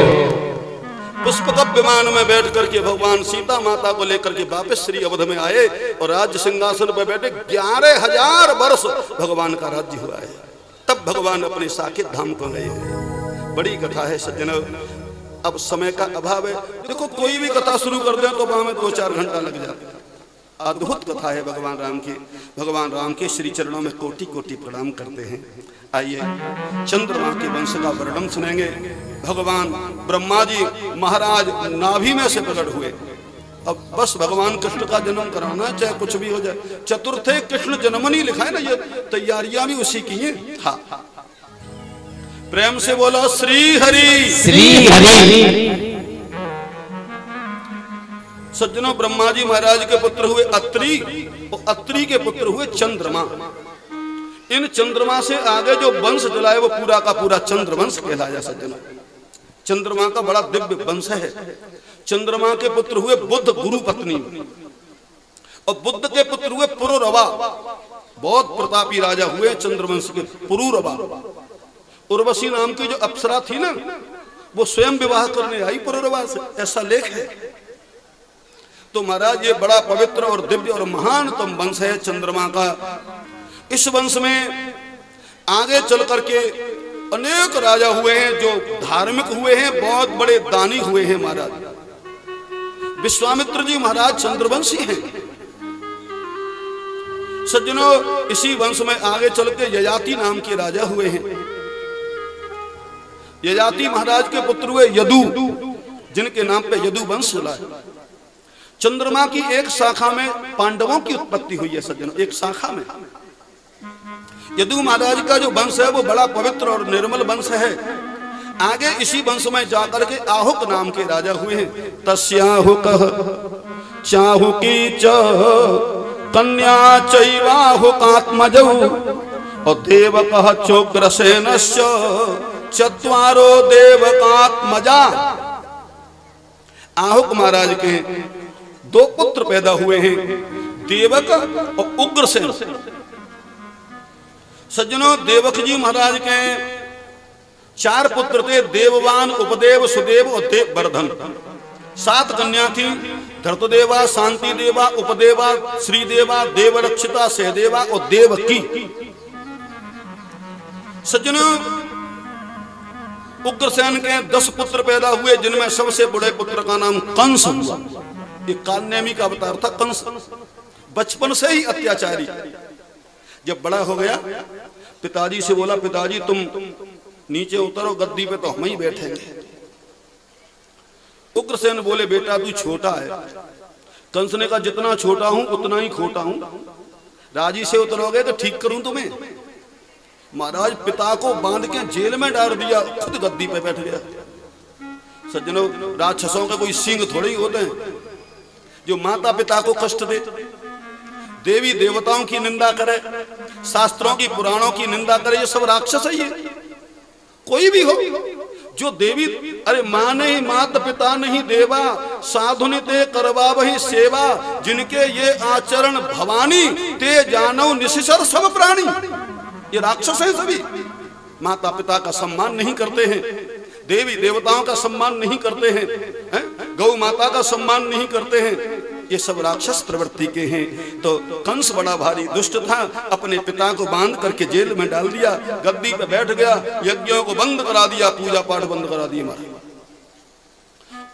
पुष्पक विमान में बैठ करके भगवान सीता माता को लेकर के वापस श्री अवध में आए और राज्य सिंहासन पर बैठे 11,000 वर्ष भगवान का राज्य हुआ है। तब भगवान अपने साकेत धाम को गए। बड़ी कथा है सज्जनों, अब समय का अभाव है। देखो, कोई भी कथा शुरू कर दें तो वहां में 2-4 घंटा लग जाता है। अद्भुत कथा है भगवान राम की। भगवान राम के श्री चरणों में कोटि कोटि प्रणाम करते हैं। आइए चंद्रमा के वंश का वर्णन सुनेंगे। भगवान ब्रह्मा जी महाराज नाभि में से प्रकट हुए। अब बस भगवान कृष्ण का जन्म कराना, चाहे कुछ भी हो जाए। चतुर्थे कृष्ण जन्मनी लिखा है ना, ये तैयारियां भी उसी की हैं। हाँ, प्रेम से बोलो श्री हरि श्री हरि। सज्जनों, ब्रह्मा जी महाराज के पुत्र हुए अत्रि और अत्रि के पुत्र हुए चंद्रमा। इन चंद्रमा से आगे जो वंश चला है वो पूरा का पूरा चंद्रवंश कहलाया। सज्जनों, चंद्रमा का बड़ा दिव्य वंश है। चंद्रमा के पुत्र हुए बुद्ध गुरु पत्नी और बुद्ध के पुत्र हुए पुरुरवा, बहुत प्रतापी राजा हुए चंद्रवंश के पुरुरवा। उर्वशी नाम की जो अप्सरा थी ना, वो स्वयं विवाह करने आई पुरुरवा से, ऐसा लेख है। तो महाराज ये बड़ा पवित्र और दिव्य और महानतम वंश है चंद्रमा का। इस वंश में आगे चल करके अनेक राजा हुए हैं जो धार्मिक हुए हैं, बहुत बड़े दानी हुए हैं महाराज। विश्वामित्र जी महाराज चंद्रवंशी हैं। सज्जनों, इसी वंश में आगे चल के ययाति नाम के राजा हुए हैं। ययाति महाराज के पुत्र हुए यदु, जिनके नाम पे यदु वंश चला है। चंद्रमा की एक शाखा में पांडवों की उत्पत्ति हुई है। सज्जनों, एक शाखा में यदु महाराज का जो वंश है वो बड़ा पवित्र और निर्मल वंश है। आगे इसी वंश में जाकर के आहुक नाम के राजा हुए हैं। तस्याहुक चाहुकी च कन्या चैवाहुकात्मजौ और देवकः चोग्रसेनश्च चत्वारो देवकात्मजा। आहुक महाराज के 2 पुत्र पैदा हुए हैं, देवक और उग्रसेन। सज्जनों, देवक जी महाराज के 4 पुत्र थे, देववान, उपदेव, सुदेव और देववर्धन। 7 कन्या थी, धर्तदेवा, शांति देवा, उपदेवा, श्रीदेवा, देवरक्षिता, सहदेवा और देवकी। सज्जनों, उग्रसेन के 10 पुत्र पैदा हुए, जिनमें सबसे बड़े पुत्र का नाम कंस हुआ। ये कालनेमी का अवतार था कंस, बचपन से ही अत्याचारी। जब बड़ा हो गया, पिताजी से बोला, पिताजी तुम नीचे उतरो गद्दी पे, तो हम ही बैठेंगे। उग्रसेन बोले, बेटा तू छोटा है। कंस ने कहा, जितना छोटा हूं उतना ही खोटा हूं, राजी से उतरोगे तो ठीक करूं तुम्हें। महाराज पिता को बांध के जेल में डाल दिया, खुद गद्दी पे बैठ गया। सज्जनों, राक्षसों के कोई सिंह थोड़े ही होते हैं जो माता पिता को कष्ट दे, देवी देवताओं की निंदा करे, शास्त्रों की पुराणों की निंदा करे। ये सब राक्षस है। ये कोई भी हो जो देवी, अरे माँ नहीं मात पिता नहीं देवा, साधुनि ते करवा वही सेवा, जिनके ये आचरण भवानी, ते जानो निशिचर सब प्राणी। ये राक्षस हैं सभी, माता पिता का सम्मान नहीं करते हैं, देवी देवताओं का सम्मान नहीं करते हैं, गौ माता का सम्मान नहीं करते हैं, ये सब राक्षस प्रवृत्ति के हैं। तो कंस बड़ा भारी दुष्ट था, अपने पिता को बांध करके जेल में डाल दिया, गद्दी पे बैठ गया, यज्ञों को बंद करा दिया, पूजा पाठ बंद करा दिए। मारा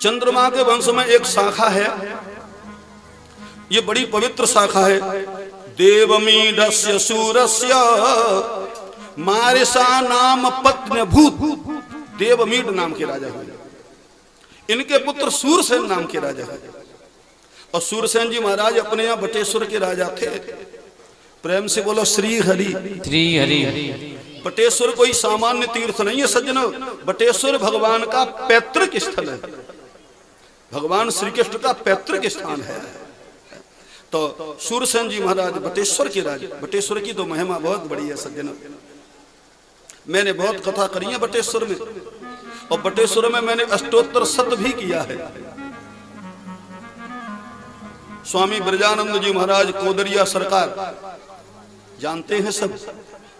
चंद्रमा के वंश में एक शाखा है, ये बड़ी पवित्र शाखा है, देवमीडस्य सूरस्य मारिसा नाम पत्न भूत। देवमीड नाम के राजा हुए, इनके पुत्र सूरसेन नाम के राजा है। और सूरसेन जी महाराज अपने यहाँ बटेश्वर के राजा थे। प्रेम से बोलो श्री हरि। श्री हरि। बटेश्वर कोई सामान्य तीर्थ नहीं है सज्जनों, बटेश्वर भगवान का पैतृक स्थल है, भगवान श्री कृष्ण का पैतृक स्थान है। तो सूरसेन जी महाराज बटेश्वर के राजा। बटेश्वर की तो महिमा बहुत बड़ी है सज्जनों, मैंने बहुत कथा करी है बटेश्वर में, और बटेश्वर में मैंने अष्टोत्तर शत भी किया है। स्वामी ब्रजानंद जी महाराज कोदरिया सरकार जानते हैं सब,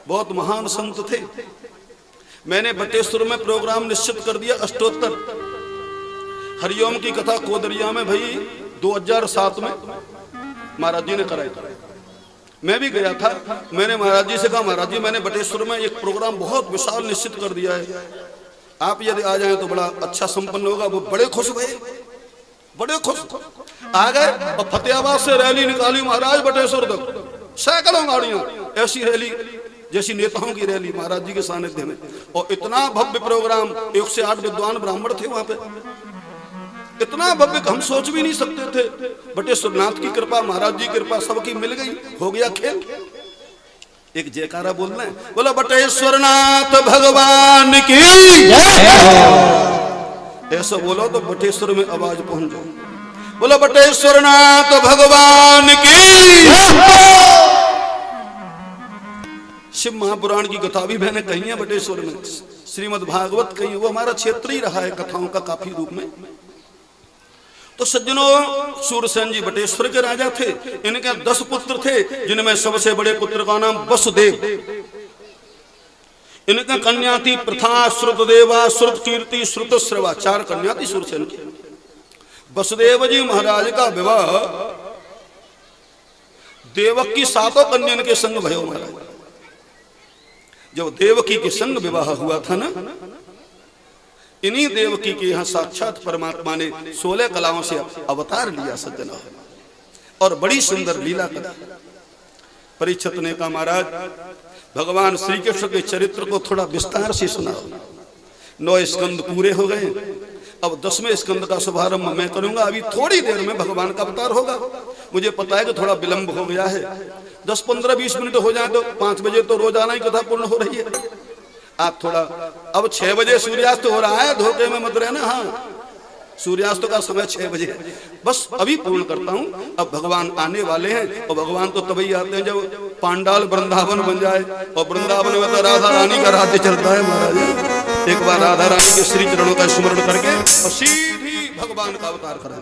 बहुत महान संत थे। मैंने बटेश्वर में प्रोग्राम निश्चित कर दिया अष्टोत्तर हरिओम की कथा कोदरिया में, भाई 2007 में महाराज जी ने कराई। मैं भी गया था, मैंने महाराज जी से कहा महाराज जी मैंने बटेश्वर में एक प्रोग्राम बहुत विशाल निश्चित कर दिया है, आप यदि आ जाएं तो बड़ा अच्छा संपन्न होगा। वो बड़े खुश भये, बड़े खुश आ गए, और फतेहाबाद से रैली निकाली महाराज बटेश्वर तक, सैकड़ों गाड़ियां, ऐसी रैली जैसी नेताओं की रैली महाराज जी के सानिध्य में। और इतना भव्य प्रोग्राम, 108 विद्वान ब्राह्मण थे वहां पे, इतना भव्य हम सोच भी नहीं सकते थे। बटेश्वर नाथ की कृपा, महाराज जी की कृपा सबकी मिल गई, हो गया खेल। एक जयकारा बोलना है, बोला बटेश्वर नाथ भगवान की, ऐसा बोलो तो बटेश्वर में आवाज पहुंच जाओ। बोलो बटेश्वर नाथ भगवान की। शिव महापुराण की कथा भी मैंने कही है बटेश्वर में, श्रीमद् भागवत कही, वो हमारा क्षेत्र ही रहा है कथाओं का काफी रूप में। तो सज्जनों सूरसेन जी बटेश्वर के राजा थे, इनके 10 पुत्र थे, जिनमें सबसे बड़े पुत्र का नाम वसुदेव, इनका कन्या थी प्रथा, श्रुतदेवा, श्रुतकीर्ति, श्रुतश्रवा, 4 कन्या थी सूरसेन की। वसुदेव जी महाराज का विवाह देवक की 7 कन्या के संग भयो महाराज। जब देवकी के संग विवाह हुआ था ना, इन्हीं देवकी के यहाँ साक्षात परमात्मा ने 16 कलाओं से अवतार लिया सज्जना, और बड़ी सुंदर लीला करी। परीक्षित ने कहा महाराज भगवान श्री कृष्ण के चरित्र को थोड़ा विस्तार से सुनाओ। 9 स्कंद पूरे हो गए, अब 10वें स्कंद का शुभारंभ मैं करूंगा। अभी थोड़ी देर में भगवान का अवतार होगा। मुझे पता है कि थोड़ा विलंब हो गया है, 10, 15, 20 मिनट हो जाए तो 5 बजे तो रोजाना ही कथा पूर्ण हो रही है। आप थोड़ा, अब 6 बजे सूर्यास्त हो रहा है, धोखे में मत रहना। हाँ, सूर्यास्त का समय 6 बजे है, बस अभी पूर्ण करता हूँ। अब भगवान आने वाले हैं, और भगवान तो तभी आते हैं जब पांडाल वृंदावन बन जाए, और वृंदावन में तो राधा रानी का राज्य चलता है महाराज। एक बार राधा रानी के श्री चरणों का स्मरण करके और सीधी भगवान का अवतार करें।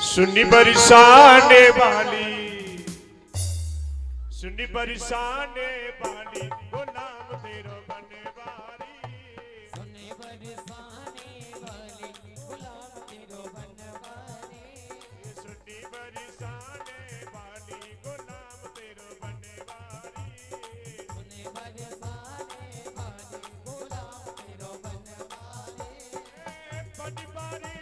सुनी बरसाने वाली, सुनी बरसाने वाली, वो नाम तेरो बनवारी। सुने बरसाने वाली, गुलाब तेरो बनवारी। सुनी बरसाने वाली, वो नाम तेरो बनवारी। सुने बरसाने वाली, गुलाब तेरो बनवारी। बनवारी,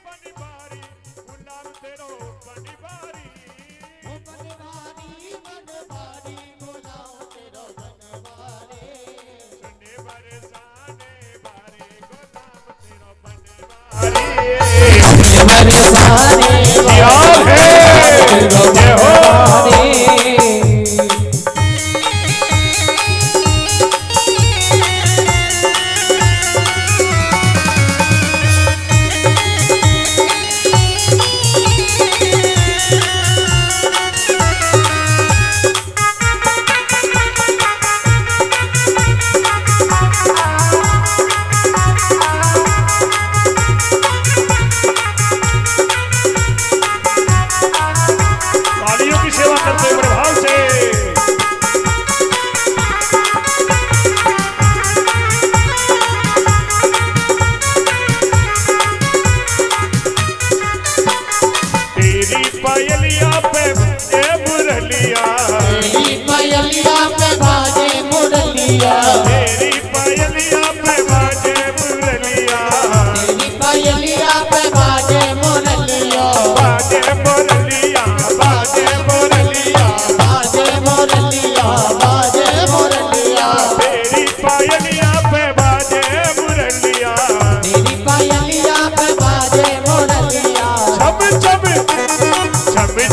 बनवारी, गुलाब तेरो बनवारी। बनवारी, बनवारी, गुलाब तेरो बनवारी। सुनी बरसाने वाली, गुलाब तेरो बनवारी। बरसाने तेरो बनवारी। पायलिया पे बाजे मुरलिया, तेरी पायलिया पे बाजे मुरलिया, तेरी पायलिया पे बाजे मुरलिया, बाजे मुरलिया, बाजे मुरलिया, बाजे मुरलिया, बाजे मुरलिया, तेरी पायलिया पे बाजे मुरलिया, तेरी पायलिया पे बाजे मुरलिया, छम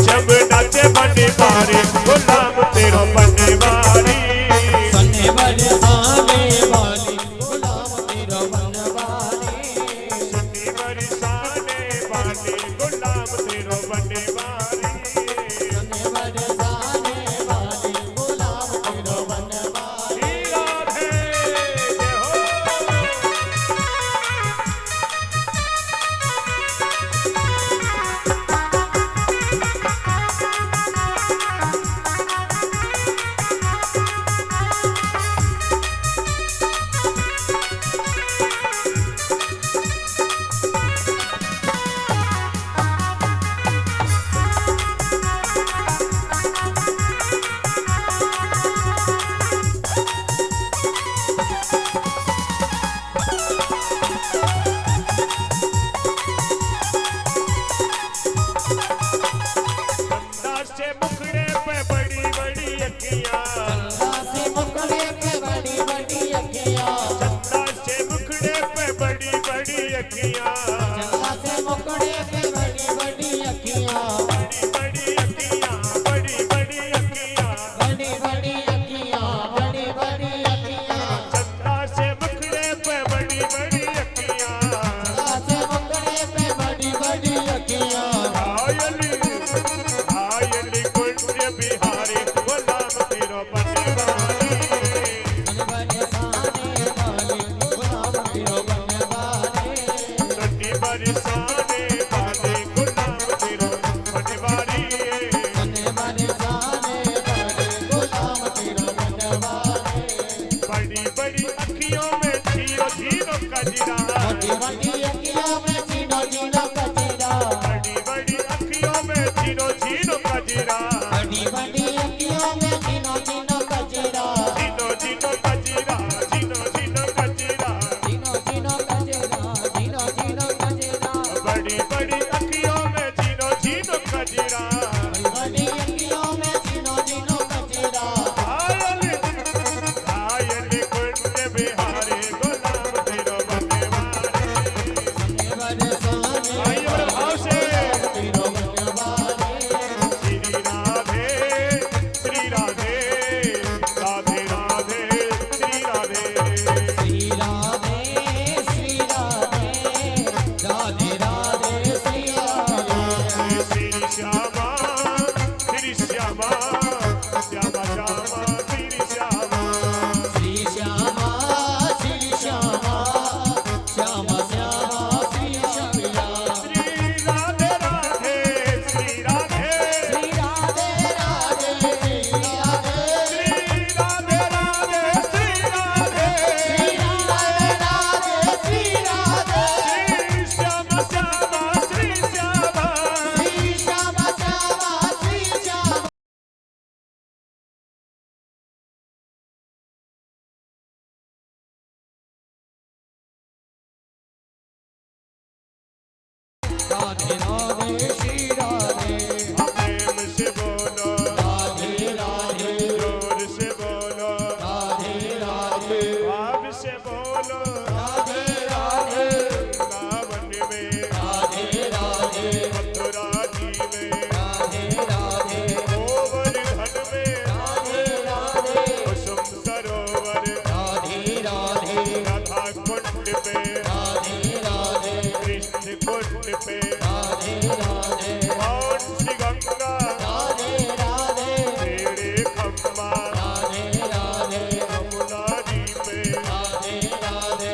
छम नाचे बने बारी, गुलाम तेरो बने बारी, सने बरसाने वाली गुलाम तेरा बनवारी, सन्नी बरसाने वाली, गुलाम तेरो बने बारी, सने बरसाने वाली गुलाम तेरा बनवारी। राधे जय हो। चंदा से मुखड़े पे बड़ी बड़ी अखियां, चंदा से मुखड़े पे बड़ी बड़ी अखियां, चंदा से मुखड़े पे बड़ी बड़ी अखियां, चंदा से मुखड़े पे बड़ी बड़ी अखियां, बड़ी बड़ी अखियां, बड़ी बड़ी अखियां, बड़ी बड़ी अखियां, बड़ी बड़ी अखियां, चंदा से मुखड़े पे बड़ी बड़ी अखियां, चंदा से मुखड़े पे बड़ी बड़ी अखियां, आयली आयली कुंज बिहारी, गुलाम तेरो बनवारी, सने बरसाने वाली गुलाम तेरा बनवारी, सन्नी बरसाने वाली, गुलाम तेरो बनवारी, सने बरसाने वाली गुलाम तेरा बनवारी, बड़ी बड़ी अखियों में झीरो झीरो कजरा, बड़ी बड़ी अखियां में जीनो जीनो कचरा, बड़ी बड़ी अखियों में झीरो झीरो कजरा, बड़ी बड़ी अखियों में जीनो जीनो कचरा, झीनो झीनो कजरा, झीनो झीनो कजरा, जीनो जीनो कचरा, जीनो जीनो कचरा, बड़ी बड़ी अखियों में झीनो झीनो कजरा, बड़ी अखियों में जीनो जीनो कचरा, आयली आयली कुंज बिहारी, गुलाम तेरो बनवारी, सने बरसाने आइए बड़े भाव से तेरा बनवारी, श्री राधे श्री राधे, राधे राधे श्री राधे, श्री राधे श्री राधे, राधे राधे श्री राधे, श्री श्यामा श्री श्यामा, श्यामा श्यामा श्री श्यामा, श्री श्यामा श्री श्यामा, श्यामा श्यामा श्री श्यामा, श्री राधे राधे श्री राधे, श्री राधे राधे श्री राधे, श्री राधे राधे श्री राधे, श्री राधे राधे श्री राधे, श्री श्यामा श्यामा श्री श्यामा, श्री श्यामा श्यामा श्री श्यामा। राधे राधे श्री राधे, प्रेम से बोलो, राधे राधे, जोर से बोलो, राधे राधे, भाव से बोलो, राधे राधे, वृंदावन में, राधे राधे, मथुरा जी में, राधे राधे, गोवर्धन में, राधे राधे, कुसुम सरोवर, राधे राधे, राधा कुंड पे, राधे राधे, कृष्ण कुंड पे, राधे राधे, कौन सी गंगा, राधे राधे, तेरे खम्बा, राधे राधे, यमुना जी पे, राधे राधे,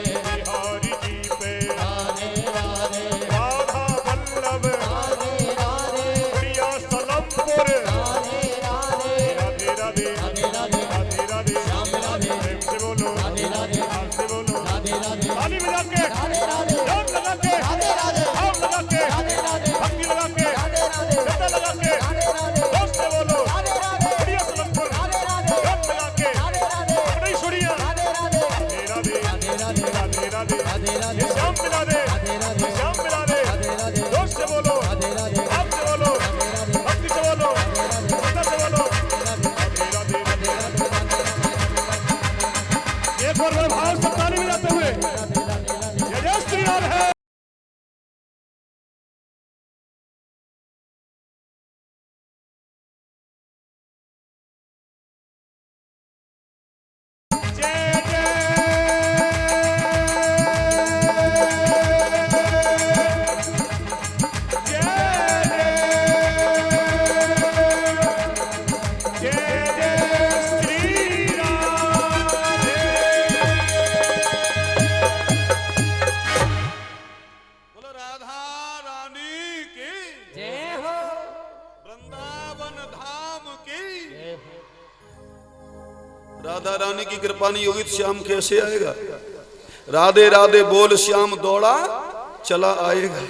स्वर में भाव से ताली मिलाते हुए जय जय श्री राम है। बोलो राधा रानी की, जय हो वृंदावन धाम की। राधा रानी की कृपा नहीं होगी तो श्याम कैसे आएगा? राधे राधे बोल श्याम दौड़ा चला आएगा।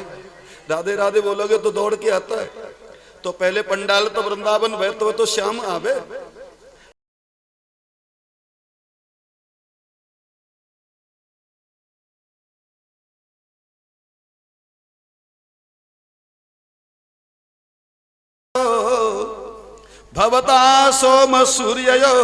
राधे राधे बोलोगे तो दौड़ के आता है। तो पहले पंडाल तो वृंदावन बैठते हुए तो श्याम आवे। भवता सोम सूर्ययो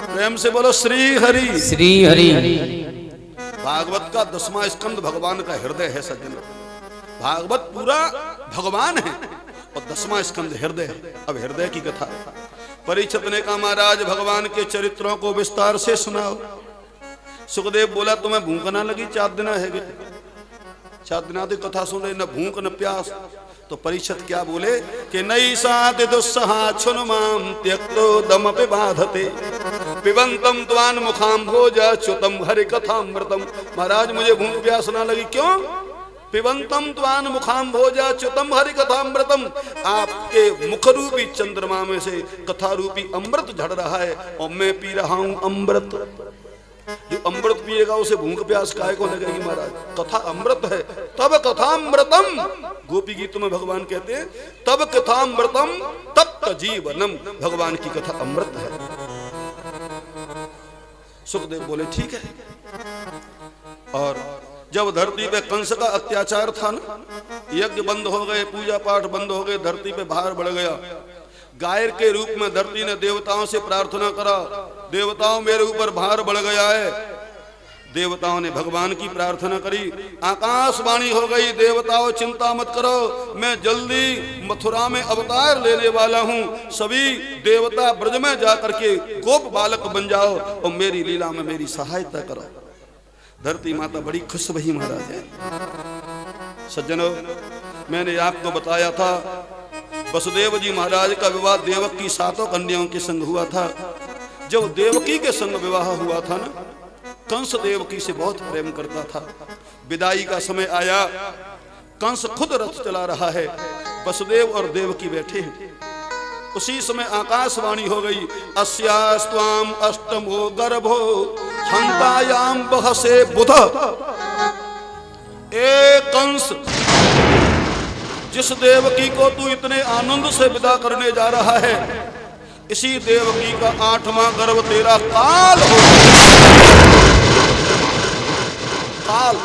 प्रेम से बोलो श्री हरि। श्री हरि। भागवत का 10वां स्कंद भगवान का हृदय है सज्जन। भागवत पूरा भगवान है और 10वां स्कंद हृदय है। अब हृदय की कथा परीक्षित ने कहा महाराज भगवान के चरित्रों को विस्तार से सुनाओ। सुखदेव बोला तुम्हें भूख ना लगी? 4 दिन है 4 दिना की कथा सुन रहे, न भूख न प्यास। तो परीक्षित क्या बोले कि नई सात दुस्सहा छुन माम त्यक्तो दम पे बाधते पिबंतम त्वान मुखाम भोज च्युतम हरि कथामृतम। महाराज मुझे भूख प्यास ना लगी, क्यों? पिबंतम त्वान मुखाम भोजा च्युतम हरि कथामृतम। आपके मुख रूपी चंद्रमा में से कथा रूपी अमृत झड़ रहा है और मैं पी रहा हूं अमृत। जो अमृत पिएगा उसे भूख प्यास काहे को लगेगी महाराज? कथा अमृत है। तब कथामृतम, गोपी गीत में भगवान कहते हैं तब कथामृतम तप्त जीवनम। भगवान की कथा अमृत है। सुखदेव बोले ठीक है। और जब धरती पे कंस का अत्याचार था ना, यज्ञ बंद हो गए, पूजा पाठ बंद हो गए, धरती पे भार बढ़ गया। गायर के रूप में धरती ने देवताओं से प्रार्थना करा, देवताओं मेरे ऊपर भार बढ़ गया है। देवताओं ने भगवान की प्रार्थना करी, आकाशवाणी हो गई देवताओं चिंता मत करो, मैं जल्दी मथुरा में अवतार लेने वाला हूँ। सभी देवता ब्रज में जाकर के गोप बालक बन जाओ और मेरी लीला में मेरी सहायता करो। धरती माता बड़ी खुश भई महाराज है। सज्जनों मैंने आपको बताया था वसुदेव जी महाराज का विवाह देवकी 7 कन्याओं के संग हुआ था। जब देवकी के संग विवाह हुआ था ना, कंस देवकी से बहुत प्रेम करता था। विदाई का समय आया, कंस खुद रथ चला रहा है, वसुदेव और देवकी बैठे हैं। उसी समय आकाशवाणी हो गई, अस्यास्त्वाम अष्टमो गर्भो हंतायाम बहसे बुध। ए कंस, जिस देवकी को तू इतने आनंद से विदा करने जा रहा है, इसी देवकी का 8वां गर्भ तेरा काल हो। काल।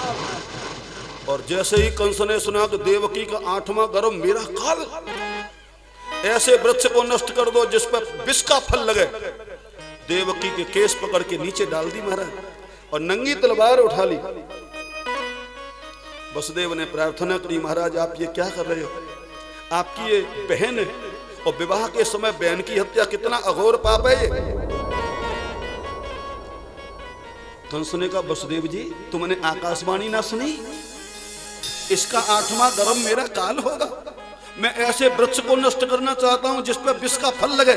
और जैसे ही कंस ने सुना कि देवकी का 8वां गर्भ मेरा काल, ऐसे वृक्ष को नष्ट कर दो जिस पर विष का फल लगे। देवकी के केस पकड़ के नीचे डाल दी महाराज और नंगी तलवार उठा ली। वसुदेव ने प्रार्थना करी, महाराज आप ये क्या कर रहे हो? आपकी ये बहन है और विवाह के समय बहन की हत्या कितना अघोर पाप है ये। कंस ने कहा वसुदेव जी तुमने आकाशवाणी ना सुनी? इसका 8वां गर्भ मेरा काल होगा। मैं ऐसे वृक्ष को नष्ट करना चाहता हूं जिस पर विष का फल लगे।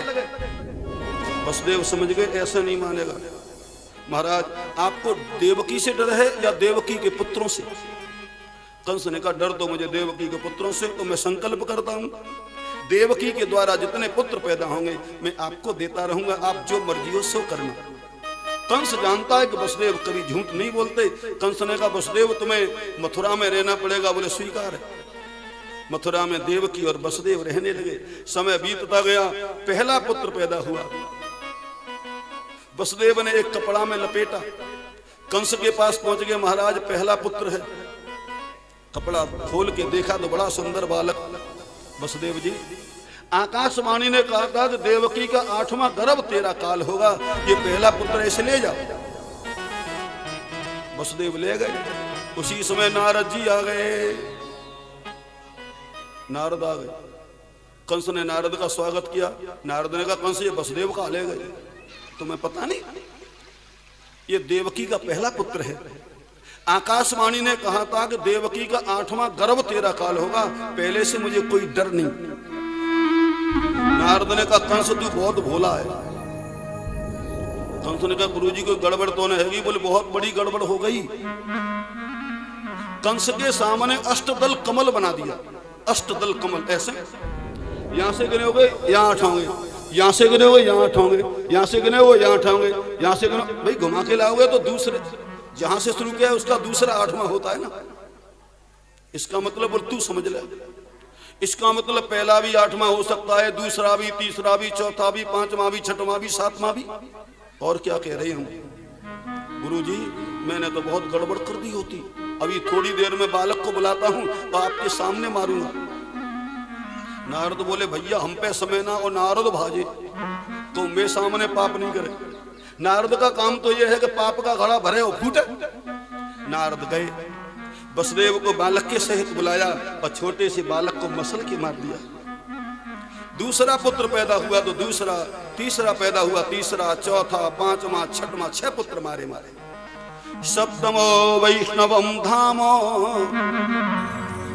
वसुदेव समझ गए ऐसा नहीं मानेगा। महाराज आपको देवकी से डर है या देवकी के पुत्रों से? कंस ने कहा डर तो मुझे देवकी के पुत्रों से, तो मैं संकल्प करता हूं देवकी के द्वारा जितने पुत्र पैदा होंगे मैं आपको देता रहूंगा, आप जो मर्जी हो सो करना। कंस जानता है कि वसुदेव कभी झूठ नहीं बोलते। कंस ने कहा वसुदेव तुम्हें मथुरा में रहना पड़ेगा। बोले स्वीकार है। मथुरा में देवकी और वसुदेव रहने लगे। समय बीतता गया, पहला पुत्र पैदा हुआ। वसुदेव ने एक कपड़ा में लपेटा, कंस के पास पहुंच गए। महाराज पहला पुत्र है। कपड़ा खोल के देखा तो बड़ा सुंदर बालक वसुदेव जी। आकाशवाणी ने कहा था कि देवकी का 8वां गर्भ तेरा काल होगा, ये पहला पुत्र ऐसे ले जाओ। वसुदेव ले गए। उसी समय नारद जी आ गए। नारद आ गए। कंस ने नारद का स्वागत किया। नारद ने कहा कंस ये वसुदेव का ले गए, तुम्हें पता नहीं ये देवकी का पहला पुत्र है। आकाशवाणी ने कहा था कि देवकी का 8वां गर्भ तेरा काल होगा, पहले से मुझे कोई डर नहीं। नारद ने कहा कंस तू बहुत भोला है। कंस ने कहा गुरुजी कोई गड़बड़ तो नहीं है? बोले बहुत बड़ी गड़बड़ हो गई। कंस के सामने अष्टदल कमल बना दिया। अष्टदल कमल ऐसे यहां से गिने होंगे यहां उठाओगे, यहां से गिने होंगे यहां उठाओगे, यहां से गिने होंगे यहां उठाओगे, यहां से गिने भाई घुमा के लाओगे तो दूसरे जहां से शुरू किया उसका दूसरा 8वां होता है ना। इसका मतलब तू समझ ले, इसका मतलब पहला भी 8वां हो सकता है, दूसरा भी, तीसरा भी, चौथा भी, 5वां भी, 6वां भी, 7वां भी। और क्या कह रहे हम गुरुजी, मैंने तो बहुत गड़बड़ कर दी होती। अभी थोड़ी देर में बालक को बुलाता हूं तो आपके सामने मारूंगा। नारद बोले भैया हम पे समय ना और नारद भाजे तो मेरे सामने पाप नहीं करे। नारद का काम तो यह है कि पाप का घड़ा भरे और फूटे। नारद गए, वसुदेव को बालक के सहित बुलाया और छोटे से बालक को मसल के मार दिया। दूसरा पुत्र पैदा हुआ तो दूसरा, तीसरा पैदा हुआ तीसरा, चौथा, 5वां, 6वां, 6 पुत्र मारे मारे। सप्तमो वैष्णवम धामो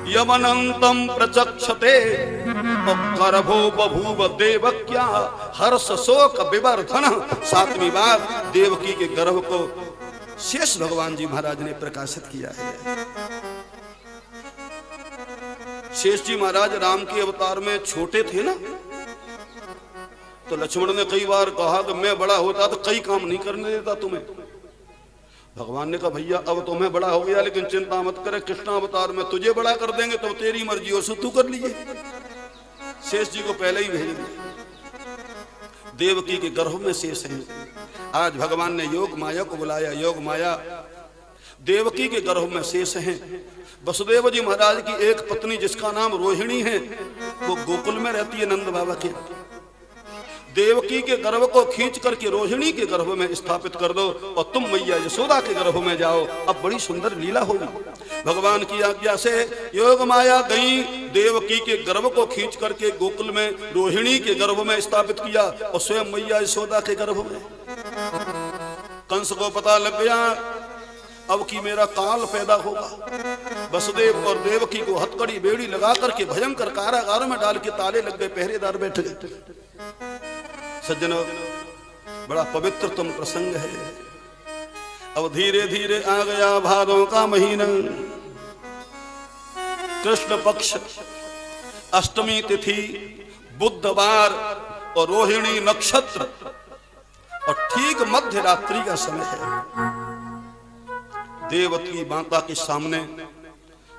यमनंतम प्रचक्षते गर्भो बभूव देवक्या हर्ष शोक विवर्धन। 7वीं बार देवकी के गर्भ को शेष भगवान जी महाराज ने प्रकाशित किया है। शेष जी महाराज राम के अवतार में छोटे थे ना, तो लक्ष्मण ने कई बार कहा कि मैं बड़ा होता तो कई काम नहीं करने देता तुम्हें। भगवान ने कहा भैया अब तो मैं बड़ा हो गया, लेकिन चिंता मत करे, कृष्ण अवतार में तुझे बड़ा कर देंगे, तो तेरी मर्जी हो सो तू कर लीजिए। शेष जी को पहले ही भेज दिया। देवकी के गर्भ में शेष है। आज भगवान ने योग माया को बुलाया। योग माया देवकी के गर्भ में शेष है। वसुदेव जी महाराज की एक पत्नी जिसका नाम रोहिणी है, वो गोकुल में रहती है नंद बाबा के। देवकी के गर्भ को खींच करके रोहिणी के गर्भ में स्थापित कर दो और तुम मैया यशोदा के गर्भ में जाओ। अब बड़ी सुंदर लीला होगी। भगवान की आज्ञा से योग माया गई, देवकी के गर्भ को खींच करके गोकुल में रोहिणी के गर्भ में स्थापित किया और स्वयं मैया यशोदा के गर्भ में। कंस को पता लग गया अब कि मेरा काल पैदा होगा। वसुदेव और देवकी को हथकड़ी बेड़ी लगा करके भयंकर कारागार में डाल के ताले लग गए, पहरेदार बैठ गए। सज्जनों बड़ा पवित्रतम प्रसंग है। अब धीरे धीरे आ गया भादों का महीना, कृष्ण पक्ष, अष्टमी तिथि, बुधवार और रोहिणी नक्षत्र और ठीक मध्य रात्रि का समय है। देवकी माता के सामने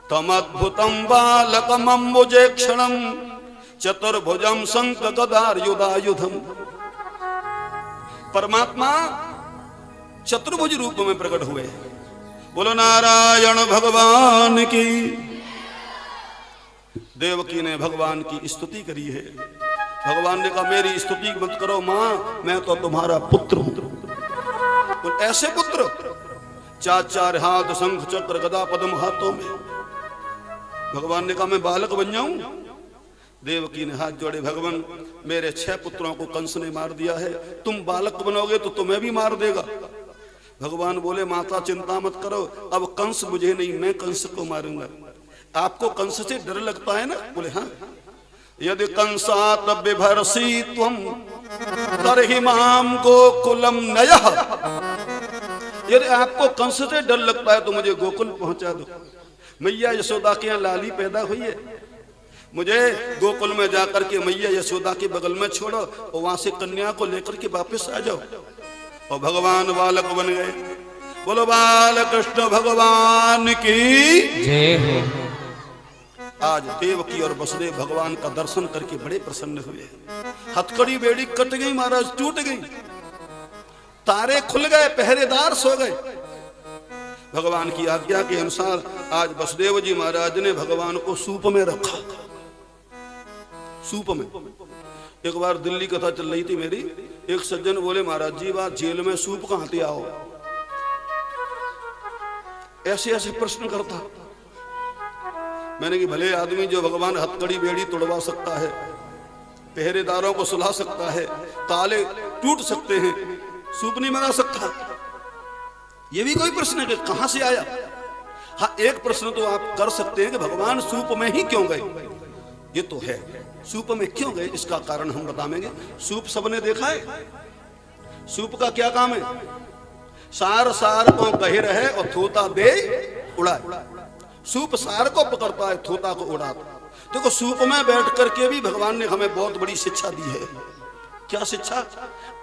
तमद्भुतम बालकम अम्बुजे क्षणम चतुर्भुजम शंख गदायुधायुधम। परमात्मा चतुर्भुज रूप में प्रकट हुए। बोलो नारायण भगवान की। देवकी ने भगवान की स्तुति करी है। भगवान ने कहा मेरी स्तुति मत करो मां, मैं तो तुम्हारा पुत्र हूं। ऐसे पुत्र 4 हाथ शंख चक्र गदा पद्म हाथों में। भगवान ने कहा मैं बालक बन जाऊं। देवकी ने हाथ जोड़े, भगवान मेरे 6 पुत्रों को कंस ने मार दिया है, तुम बालक बनोगे तो तुम्हें भी मार देगा। भगवान बोले माता चिंता मत करो, अब कंस मुझे नहीं मैं कंस को मारूंगा। आपको कंस से डर लगता है ना? बोले हाँ। यदि कंसात बिभर्षि त्वं तर्हि मां गोकुलम नयः। यदि आपको कंस से डर लगता है तो मुझे गोकुल पहुंचा दो। मैया यशोदा के यहाँ लाली पैदा हुई है, मुझे गोकुल में जाकर के मैया यशोदा के बगल में छोड़ो और वहां से कन्या को लेकर के वापस आ जाओ। और भगवान बालक बन गए। बोलो बाल कृष्ण भगवान की जय हो। आज देवकी और वसुदेव भगवान का दर्शन करके बड़े प्रसन्न हुए। हथकड़ी बेड़ी कट गई महाराज, टूट गई, तारे खुल गए, पहरेदार सो गए। भगवान की आज्ञा के अनुसार आज वसुदेव जी महाराज ने भगवान को सूप में रखा। सूप में। एक बार दिल्ली कथा चल रही थी मेरी, एक सज्जन बोले महाराज जी बात जेल में सूप कहां से आओ, ऐसे ऐसे प्रश्न करता। मैंने कि भले आदमी जो भगवान हथकड़ी बेड़ी तोड़वा सकता है, पहरेदारों को सुला सकता है, ताले टूट सकते हैं, सूप नहीं बना सकता। ये भी कोई प्रश्न है कि कहां से आया। हाँ, एक प्रश्न तो आप कर सकते हैं कि भगवान सूप में ही क्यों गए। ये तो है, सूप में क्यों गए इसका कारण हम बताएंगे। सूप सबने देखा है। सूप का क्या काम है? सार सार को गहिर है और थोता दे उड़ाए। सूप सार को पकड़ता है, थोता को उड़ाता। देखो सूप में बैठ करके भी भगवान ने हमें बहुत बड़ी शिक्षा दी है। क्या शिक्षा?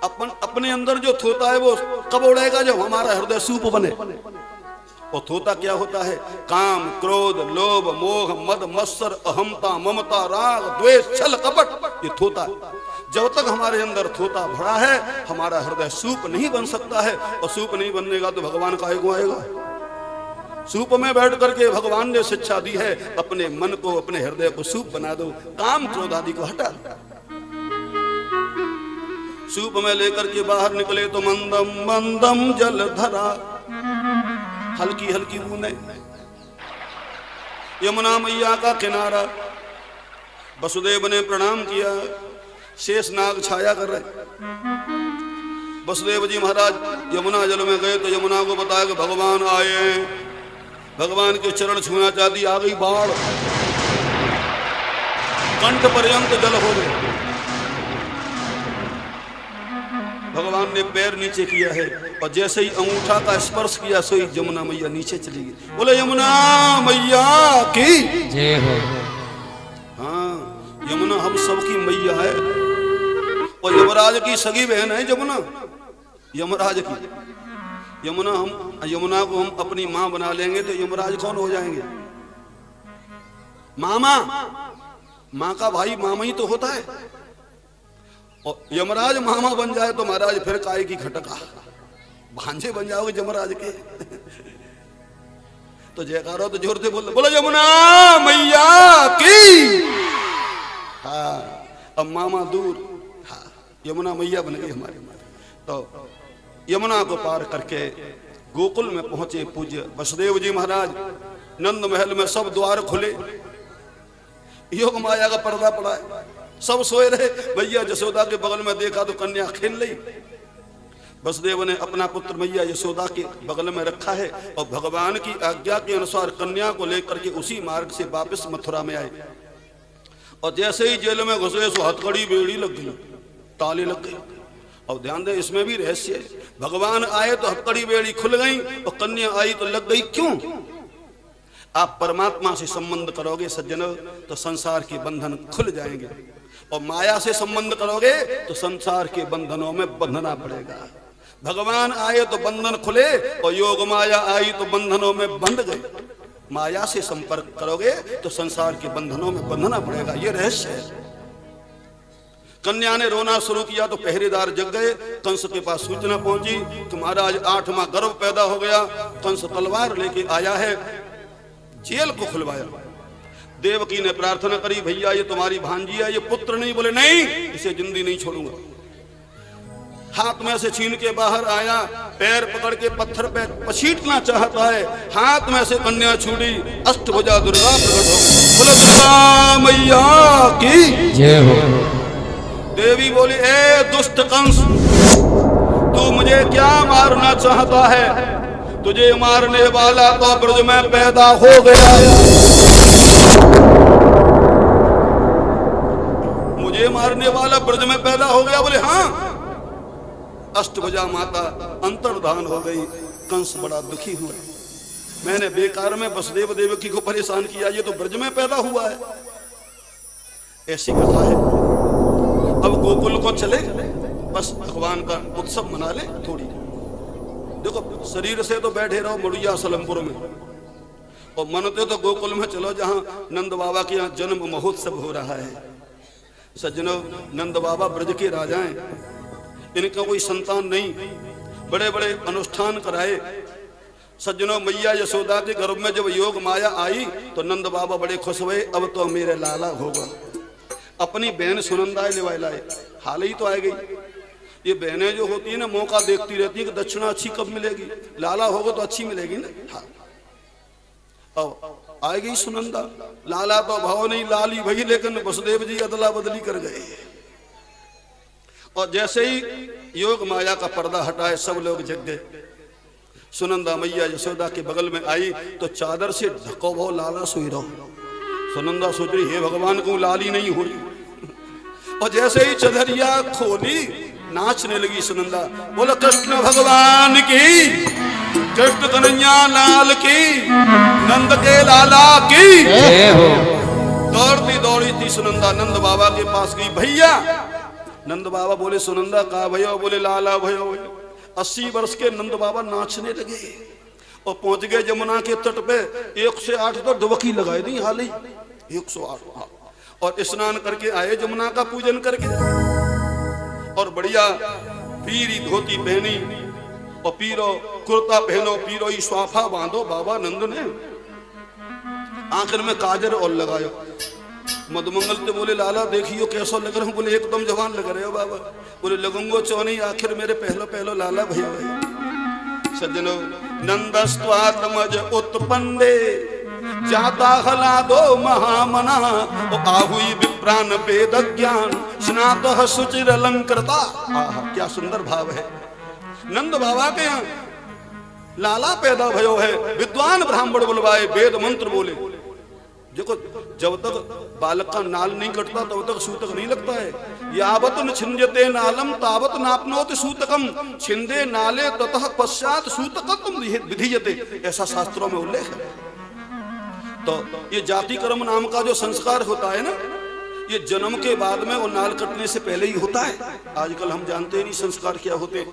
अपने अंदर जो थोता है वो कब उड़ेगा? जब हमारा हृदय सूप बने। और थोता क्या होता है? काम, क्रोध, लोभ, मोह, मद, मत्सर, अहमता, ममता, राग, द्वेष, छल, कपट, ये थोता है। जब तक हमारे अंदर थोता भरा है हमारा हृदय सूप नहीं बन सकता है। और सूप नहीं बननेगा तो भगवान काहे को आएगा। सूप में बैठ करके भगवान ने शिक्षा दी है, अपने मन को, अपने हृदय को सूप बना दो, काम क्रोध आदि को हटा दो। सूप में लेकर के बाहर निकले तो मंदम मंदम जल धरा, हल्की हल्की बूंदें। यमुना मैया का किनारा, वसुदेव ने प्रणाम किया, शेष नाग छाया कर रहे। वसुदेव जी महाराज यमुना जल में गए तो यमुना को बताया कि भगवान आए। भगवान के चरण छूना चाहती, आ गई बाढ़, कंठ पर्यंत जल हो गए। भगवान ने पैर नीचे किया है और जैसे ही अंगूठा का स्पर्श किया सो ही यमुना मैया नीचे चली गई। बोले यमुना मैया की जय हो। हाँ, यमुना हम सबकी मैया है और यमराज की सगी बहन है यमुना, यमराज की। यमुना को हम अपनी माँ बना लेंगे तो यमराज कौन हो जाएंगे? मामा। माँ का भाई मामा ही तो होता है। और यमराज मामा बन जाए तो महाराज फिर काय की खटका, भांजे बन जाओगे यमराज के। तो जयकारो तो जोर से बोलो यमुना मैया की। हाँ, अब मामा दूर, हाँ, यमुना मैया बन गई हमारे। तो यमुना को पार करके गोकुल में पहुंचे पूज्य वसुदेव जी महाराज। नंद महल में सब द्वार खुले, योग माया का पर्दा पड़ा है, सब सोए रहे। भैया यशोदा के बगल में देखा तो कन्या खेल रही। वसुदेव ने अपना पुत्र मैया यशोदा के बगल में रखा है और भगवान की आज्ञा के अनुसार कन्या को लेकर के उसी मार्ग से वापस मथुरा में आए। और जैसे ही जेल में घुसे सो हथकड़ी बेड़ी लग गई, ताले लग गए। और ध्यान दे, इसमें भी रहस्य है। भगवान आए तो हथकड़ी बेड़ी खुल गई और कन्या आई तो लग गई। क्यों? आप परमात्मा से संबंध करोगे सज्जनों तो संसार के बंधन खुल जाएंगे, और माया से संबंध करोगे तो संसार के बंधनों में बंधना पड़ेगा। भगवान आए तो बंधन खुले और योग माया आई तो बंधनों में बंध गए। माया से संपर्क करोगे तो संसार के बंधनों में बंधना पड़ेगा, ये रहस्य है। कन्या ने रोना शुरू किया तो पहरेदार जग गए। कंस के पास सूचना पहुंची कि महाराज 8वां गर्भ पैदा हो गया, कंस तलवार लेके आया है। जेल को खुलवाया। देवकी ने प्रार्थना करी, भैया ये तुम्हारी भांजी है, ये पुत्र नहीं। बोले नहीं, इसे जिंदी नहीं छोड़ूंगा। हाथ में से छीन के बाहर आया, पैर पकड़ के पत्थर पे पछीटना चाहता है, हाथ में से कन्या छूटी, अष्टभुजा दुर्गा प्रकट हो गई। बोले दुर्गा मैया की जय हो। देवी बोली, ए दुष्ट कंस, तू मुझे क्या मारना चाहता है? तुझे मारने वाला तो ब्रज में पैदा हो गया, मुझे मारने वाला ब्रज में पैदा हो गया। बोले हाँ। अष्टभुजा माता अंतर्धान हो गई। कंस बड़ा दुखी हुआ, मैंने बेकार में वसुदेव देवकी को परेशान किया, ये तो ब्रज में पैदा हुआ है। ऐसी कथा है। अब गोकुल को चले, बस भगवान का उत्सव मना ले थोड़ी। देखो शरीर से तो बैठे रहो मुड़िया सलमपुर में, और मनते तो गोकुल में चलो जहां नंद बाबा के यहाँ जन्म महोत्सव हो रहा है। सज्जनों, नंद बाबा ब्रज के राजा हैं, इनका कोई संतान नहीं, बड़े बड़े अनुष्ठान कराए, सज्जनों, मैया यशोदा के गर्भ में जब योग माया आई तो नंद बाबा बड़े खुश हुए, अब तो मेरे लाला होगा। अपनी बहन सुनंदा ले लाए, हाल ही तो आ गई। ये बहनें जो होती है ना, मौका देखती रहती है कि दक्षिणा अच्छी कब मिलेगी, लाला होगा तो अच्छी मिलेगी ना। हाँ, अब आ गई सुनंदा, लाला तो भाव नहीं, लाली भई, लेकिन वसुदेव जी अदला बदली कर गए। और जैसे ही योग माया का पर्दा हटाए सब लोग जग गए। सुनंदा मैया यशोदा के बगल में आई तो चादर से ढको भो लाला सोई रहो। सुनंदा सोच रही, हे भगवान को लाली नहीं हुई। और जैसे ही चदरिया खोली नाचने लगी सुनंदा, बोलो कृष्ण भगवान की, कृष्ण कन्हैया लाल की, नंद के लाला की। दौड़ती दौड़ी थी सुनंदा, नंद बाबा के पास गई। भैया, नंद बाबा बोले सुनंदा का भयो, बोले लाला भयो। 80 वर्ष के नंद बाबा नाचने लगे और पहुंच गए जमुना के तट पे। 108 तो डुबकी लगाई दी, हाल ही 108। और स्नान करके आए जमुना का पूजन करके, और बढ़िया पीरी धोती पहनी और पीरो कुर्ता पहनो, पीरो ही स्वाफा बांधो। बाबा नंद ने आखिर में काजर और लगायो। मधुमंगल तो बोले लाला देखियो कैसा लग रहा हूँ। बोले एकदम जवान लग रहे हो बाबा। बोले लगूंगो चो नहीं, आखिर मेरे पहलो पहलो लाला भैया। सज्जनों, नंदस्त्वात्मज उत्पन्ने जाता हला दो महामना, आहुई विप्रान वेद ज्ञान स्नातः सुचिर अलंकृता। क्या सुंदर भाव है। नंद बाबा के यहाँ लाला पैदा भयो है, विद्वान ब्राह्मण बुलवाए, वेद मंत्र बोले। देखो, जब तक बालक का नाल नहीं कटता तब तक सूतक नहीं लगता है। यावत न छिंजते नालम तावत नापनोति सूतकम, छिंदे नाले ततः पश्चात सूतकम विधीयते, ऐसा शास्त्रों में उल्लेख है। तो ये जाति कर्म नाम का जो संस्कार होता है ना, ये जन्म के बाद में और नाल कटने से पहले ही होता है। आजकल हम जानते ही नहीं संस्कार क्या होते।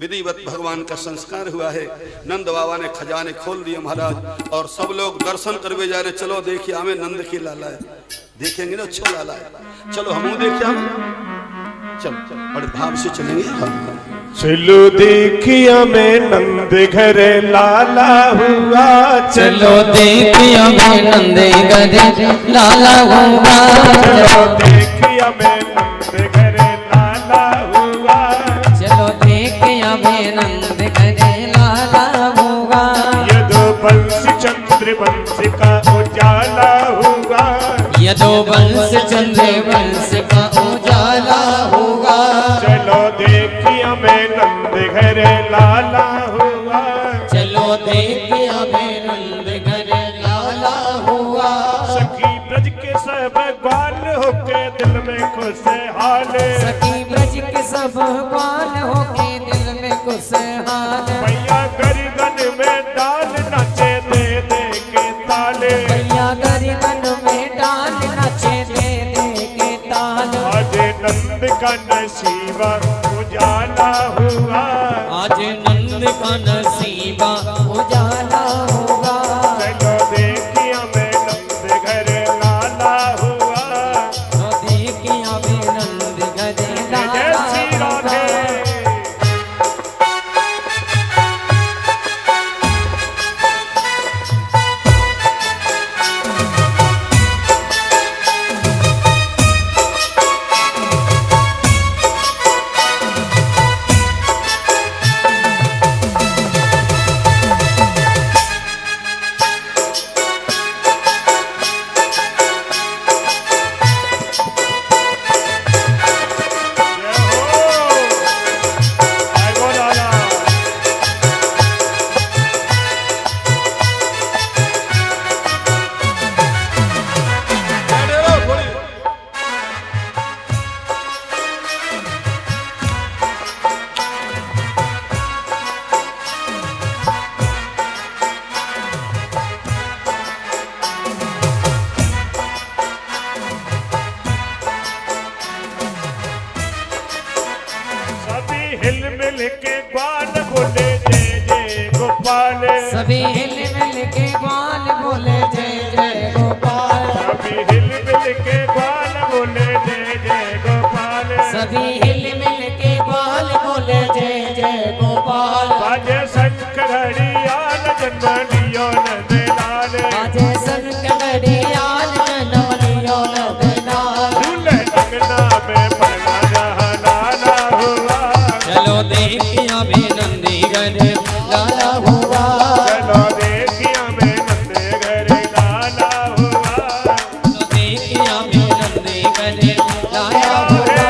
विधिवत भगवान का संस्कार हुआ है। नंद बाबा ने खजाने खोल दिए महाराज, और सब लोग दर्शन करवे जा रहे। चलो देखिए हमें नंद की लाला है, देखेंगे ना, अच्छा लाला है, चलो हम देखिए। हम चलो बड़े भाव से चलेंगे। चलो देखिया मैं नंद घर लाला हुआ, चलो देखिया मैं नंद घर लाला हुआ, चलो देखिया मैं नंद घर लाला हुआ, चलो देखिया मैं नंद घर लाला हुआ। यदो वंश चंद्र वंश का उजाला हुआ, यदो वंश चंद्र वंश का उजाला होगा। चलो देखिया मैं नंद घर लाला हुआ, चलो देखिया मैं नंद घर लाला हुआ। सखी ब्रज के सब ग्वाल होके दिल में खुशहाल, सखी ब्रज के सब ग्वाल होके दिल में खुशहाल। मैया गर्दन में डाल नाचे दे दे के ताले, मैया गर्दन में डाल नाचे दे दे के ताल। आज नंद का नसीबा उजाला हुआ, आज नंद का नसीबा उजाला होगा। चलो देखिया मैं नंद घर लाला हुआ। तो देखिया मैं नंद घर जय लाला श्री राधे। हिल मिल के ग्वाल बोले जय जय गोपाल, सभी हिल मिल के ग्वाल बोले जय जय गोपाल। सभी हिल मिल के ग्वाल बोले जय जय गोपाल, सभी हिल मिल के ग्वाल बोले जय जय गोपाल। बाजे शंख घड़िया जन्म लियो नंद लाल बाजे संकड़ियाल जन्म लियो नंद लाल झूले अंगना में पलना जहाँ लाला हुआ चलो देखिया भी नंदी गढ़ लाला हुआ चलो देखिया में नंद घर लाला हुआ चलो देखिया भी नंदी गढ़ लाला हुआ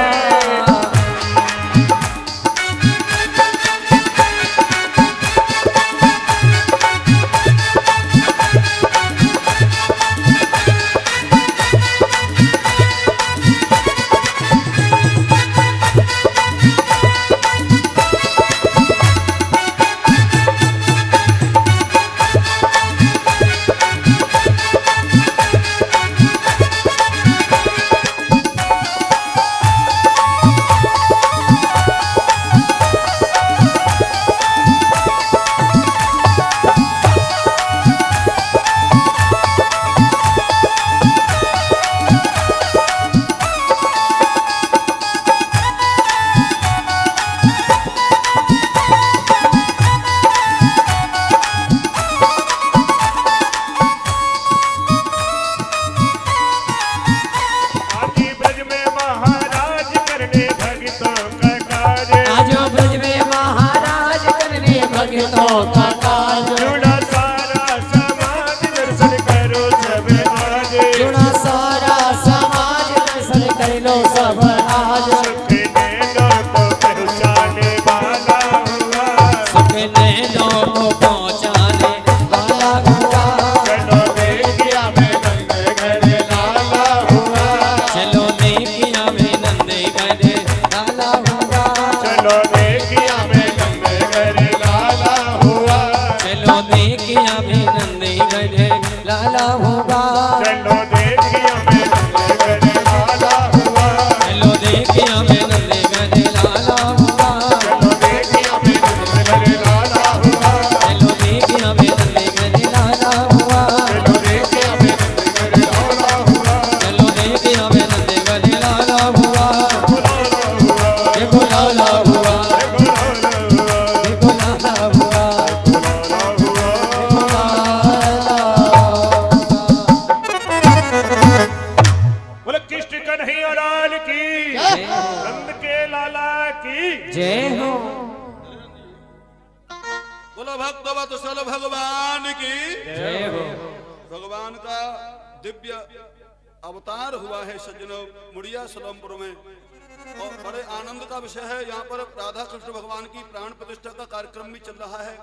बोलो भक्त वत्सल भगवान की जय हो। भगवान का दिव्य अवतार हुआ है सज्जनों मुड़िया सलमपुर में और बड़े आनंद का विषय है। यहाँ पर राधा कृष्ण भगवान की प्राण प्रतिष्ठा का कार्यक्रम भी चल रहा है।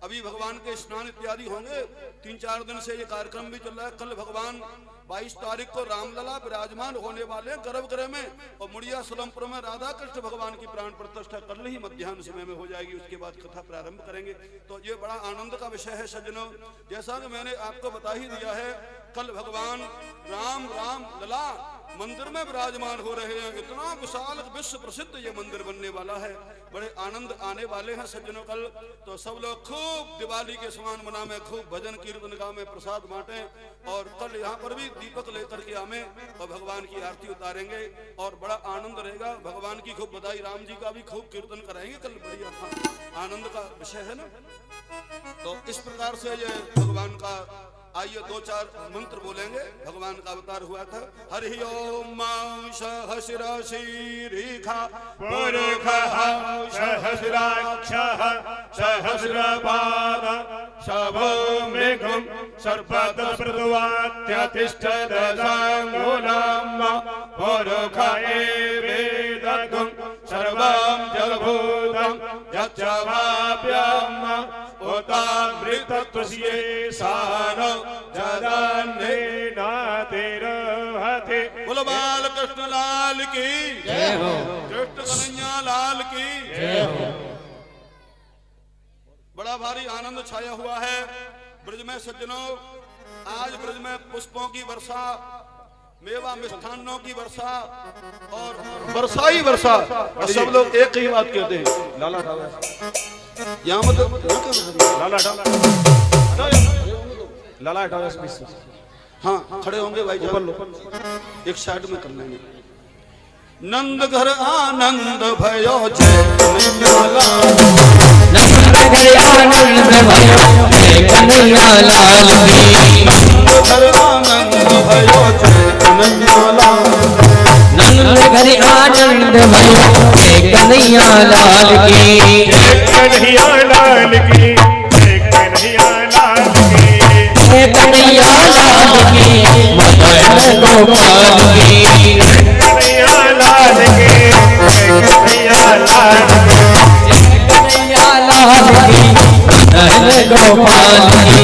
अभी भगवान के स्नान इत्यादि होंगे। 3-4 दिन से ये कार्यक्रम भी चल रहा है। कल भगवान 22 तारीख को रामलला विराजमान होने वाले गर्भगृह में और मुड़िया सलमपुर में राधा कृष्ण भगवान की प्राण प्रतिष्ठा कल ही मध्याह्न समय में हो जाएगी। उसके बाद कथा प्रारंभ करेंगे। तो ये बड़ा आनंद का विषय है सज्जनों। जैसा कि मैंने आपको बता ही दिया है, कल भगवान राम लला मंदिर में विराजमान हो रहे हैं। इतना विशाल विश्व प्रसिद्ध ये मंदिर बनने वाला है। बड़े आनंद आने वाले हैं सज्जनों कल। तो सब लोग खूब दिवाली के समान मनावे, खूब भजन कीर्तन गावे, प्रसाद बांटे और कल यहाँ पर भी दीपक लेकर के आवे और भगवान की आरती उतारेंगे और बड़ा आनंद रहेगा। भगवान की खूब बधाई, राम जी का भी खूब कीर्तन कराएंगे कल। बढ़िया आनंद का विषय है ना। तो इस प्रकार से ये भगवान का आइए 2-4 मंत्र बोलेंगे। भगवान का अवतार हुआ था। हरि ओम सहस्रशीरिखा पुरुषः सहस्राक्षः सहस्रपाद शभोमेघं सर्पतप्रदवात्यतिष्ठदशाङ्गुलं पुरुष एवेदगं सर्वं जलभूतं यच्च वाप्यम् उतामृतत्वस्य सान जदान्नेनातिरहते। बोलो बाल कृष्ण लाल की जय हो। कृष्ण कन्हैया लाल की जय हो। बड़ा भारी आनंद छाया हुआ है ब्रज में सज्जनों। आज ब्रज में पुष्पों की वर्षा, मेवा मिष्ठान्नों की वर्षा और वर्षा ही वर्षा। और सब लोग एक ही बात कहते हैं, लाला यहाँ मत लाला हटाओ। हाँ खड़े होंगे भाई, एक साइड में कर लेंगे। नंद घर आनंद भयो जय लाला, नंद घर आनंद भयो जय कन्हैया लाल की नंद घर आनंद भयो जय कन्हैया लाल की कन्हैया लाल की कन्हैया लाल की जय कन्हैया लाल की मदन गोपाल की कन्हैया लाल की कन्हैया लाल की कन्हैया लाल की मदन गोपाल की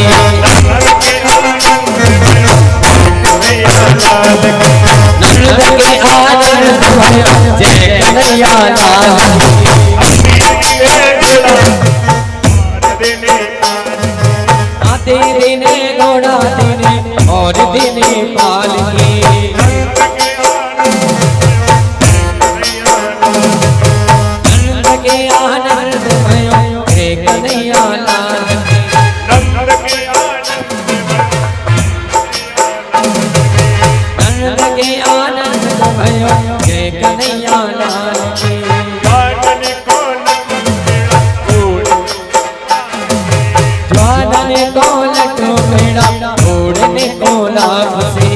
नंद के आनंद भयो जय कन्हैया लाल की देने घोड़ा देने और देने पाल की नंद के आनंद भयो जय कन्हैया लाल की नंद के आनंद भयो जय कन्हैया लाल की ज्वालन को लटो बेड़ा उड़ने को लाभ से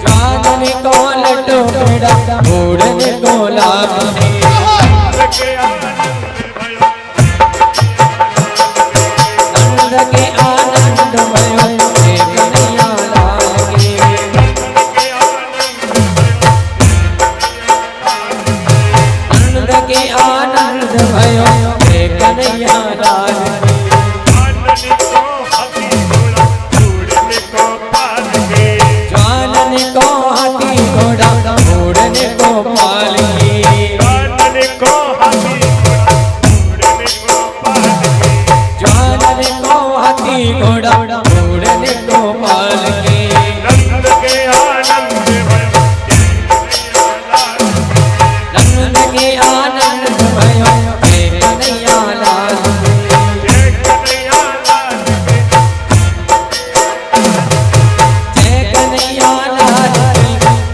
ज्वालन को लटो बेड़ा उड़ने को लाभ से नंद के आनंद भयो जय कन्हैया लाल की नंद के आनंद भयो जय कन्हैया लाल की ज्वालन को हाथी घोड़ा उड़ने को पाल की ज्वालन को हाथी घोड़ा उड़ने को पाल की नंद के आनंद भयो जय कन्हैया लाल की जय कन्हैया लाल की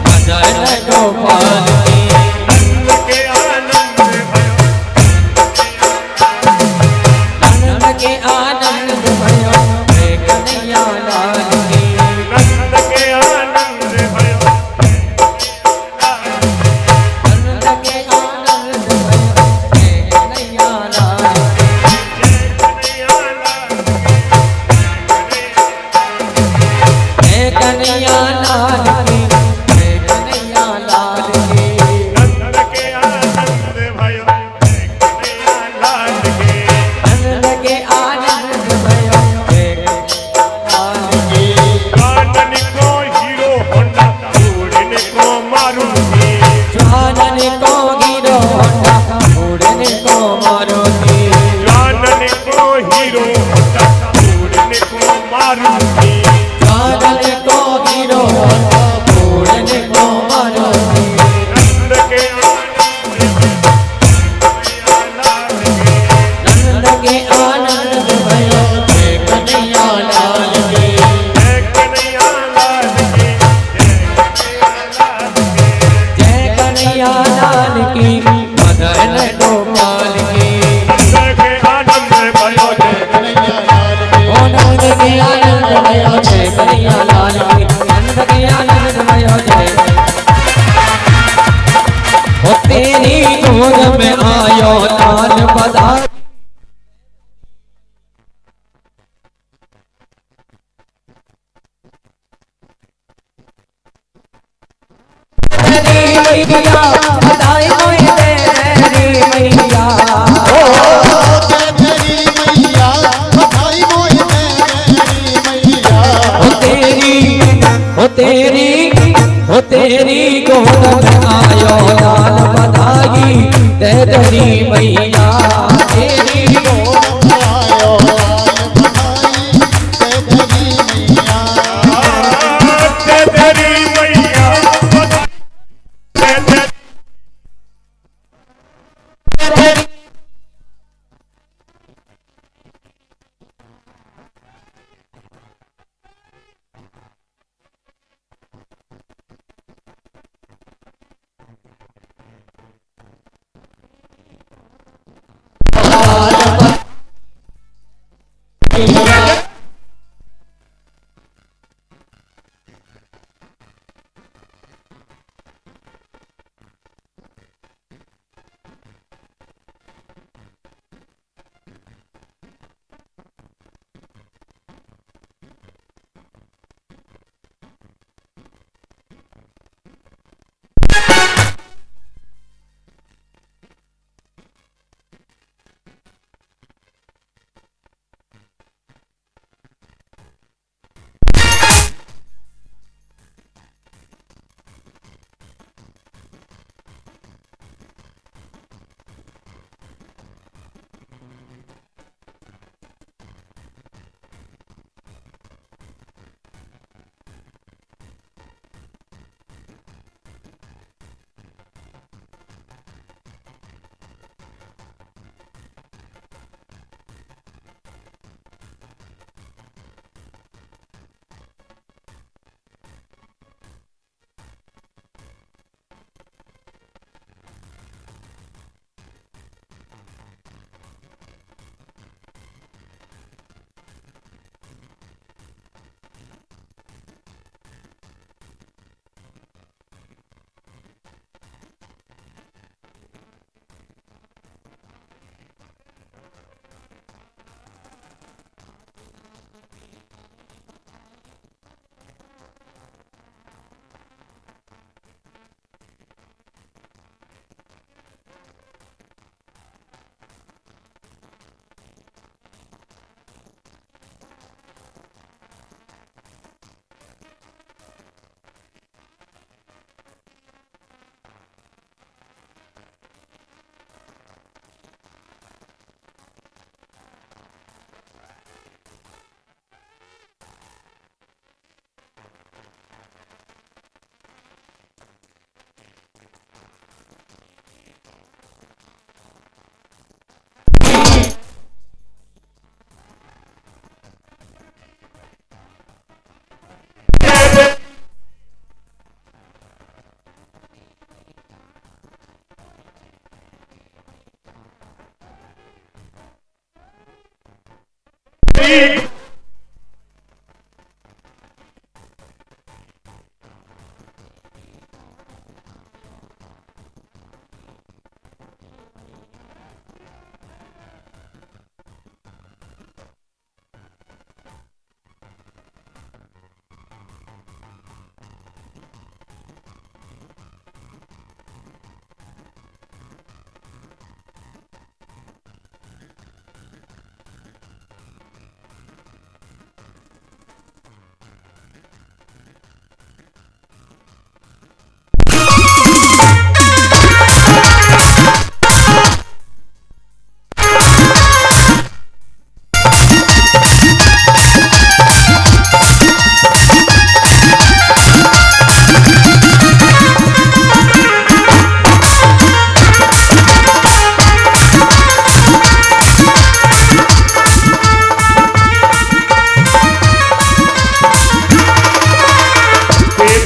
मदन गोपाल की नंद के आनंद भयो जय कन्हैया लाल की नंद के आनंद भयो जय कन्हैया लाल की जय कन्हैया लाल की जय कन्हैया लाल की नंद के आनंद भयो जय कन्हैया लाल की ज्वालन को हीरो होंडा उड़ने को मारुति ज्वालन को हीरो होंडा उड़ने को मारुति नंद के आनंद भयो जय कन्हैया लाल की जय कन्हैया लाल की मदन गोपाल की ओ नंद के आनंद भयो जय कन्हैया लाल की नंद के आनंद भयो जय ओ तेरी गोद में आयो लाल पधार मैया बधाई होए तेरी मैया हो तेरी गोद में आयो लाल बधाई तेरी मैया तेरी गोद में आयो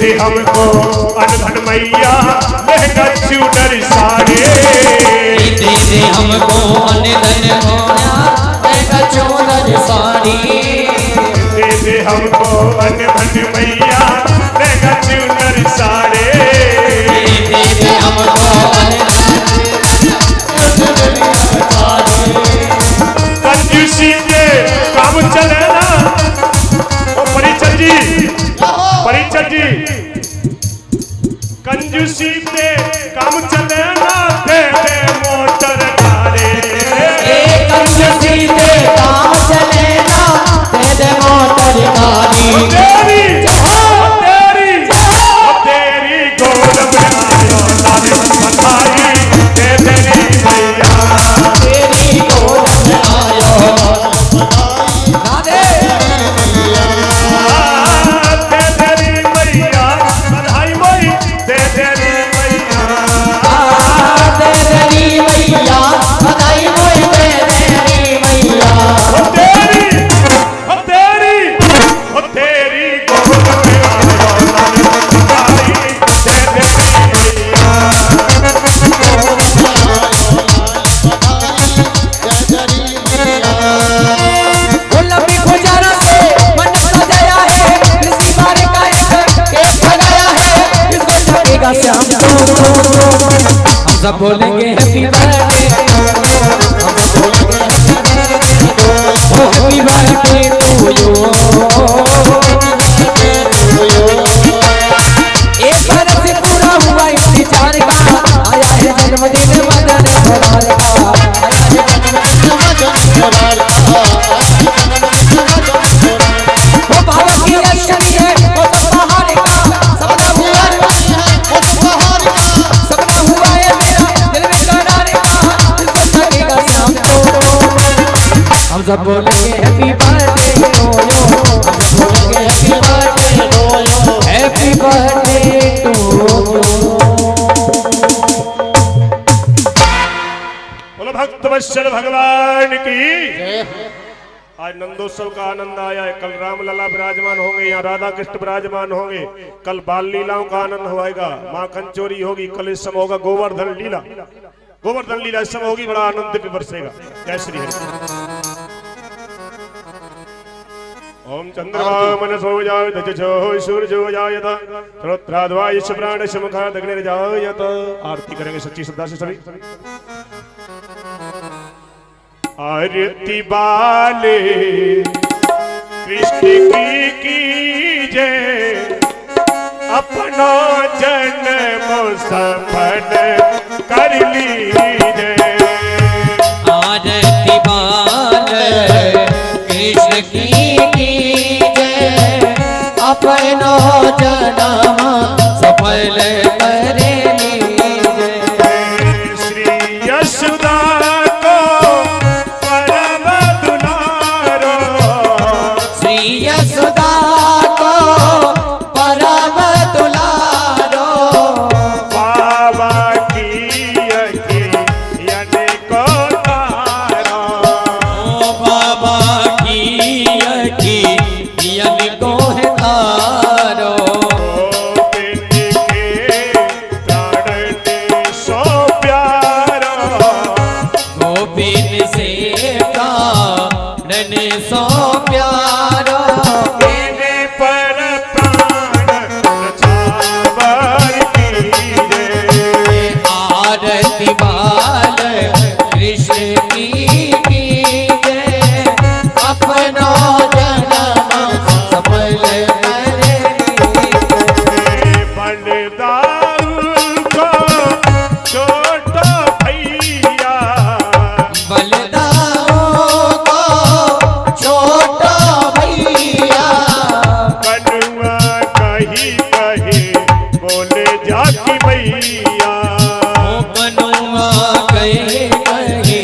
दे हमको अनधन मैया महंगा चूनर साड़े दे हमको अनधन मैया महंगा चूनर साड़ी दे हमको अनधन मैया महंगा चूनर साड़े दे हमको कंजूसी के काम चलेना ओ परिचर जी कंजूसी पे काम चलेना दे दे मोटर गाड़ी कंजूसी पे काम चलेना दे दे मोटर गाड़ी तेरी गोद में आयो सब बोलेंगे हैप्पी बर्थडे हम सब बोलेंगे हैप्पी बर्थडे टू यू एक बरस पूरा हुआ इंतजार का आया है जन्मदिन मदन सवाल का आया है जन्मदिन मदन सवाल का वो भाव की लक्षण से वो बहार का सपना हुआ है सपना हुआ है मेरा दिल में करार का लगेगा शाम को हम सब बोलेंगे हैप्पी बर्थडे टू यू हम सब बोलेंगे happy birthday to you happy birthday to बोलो भक्त वत्सल भगवान की आज नंदोत्सव का आनंद आया है। कल रामलला विराजमान होंगे, यहाँ राधा कृष्ण विराजमान होंगे। कल बाल लीलाओं का आनंद होएगा, माँ कंचोरी होगी। कल इस समय होगा गोवर्धन लीला। गोवर्धन लीला इस समय होगी, बड़ा आनंद भी बरसेगा। जय श्री हरि। ओम चंद्रमा मनसो जायत जजो सूर्यो जायत श्रोत्राद्वायश प्राणश मुखाद अग्निर्जायत। आरती करेंगे सच्ची श्रद्धा से सभी। आरती बाले कृष्ण की जय अपना जन्म सफल कर लीजिए। आरती बाल कृष्ण की जय अपना जन्म सफल कर लीजिए। श्री यशोदा यशोदा को परम दुलारो बाबा की अखियन को तारो। ओ बाबा की अखियन को है तारो। पिंड के प्राण सो प्यारो गोविंद से प्राण सो प्यारो। पर प्राण छावर कीजिए। आरती बाल कृष्ण की जय अपना जन्म सफल कर लीजिए। बलदाऊ को छोटा भैया बलदाऊ को छोटा भैया कनुआ कही कही बोले जाती भैया। ओ बनुआ कहे कहे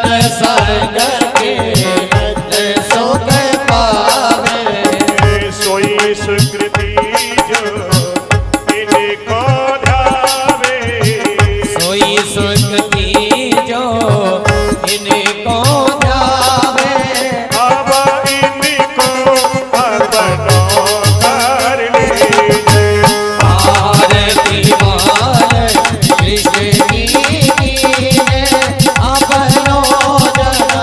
सत्संग के सुख पावे सोई सुकृति जो इनको ध्यावे सोई सुकृति जो इनको ध्यावे अब इनको अपनो कर लीजिए आरती माल कृष्ण की कीजिए अपनो जन्म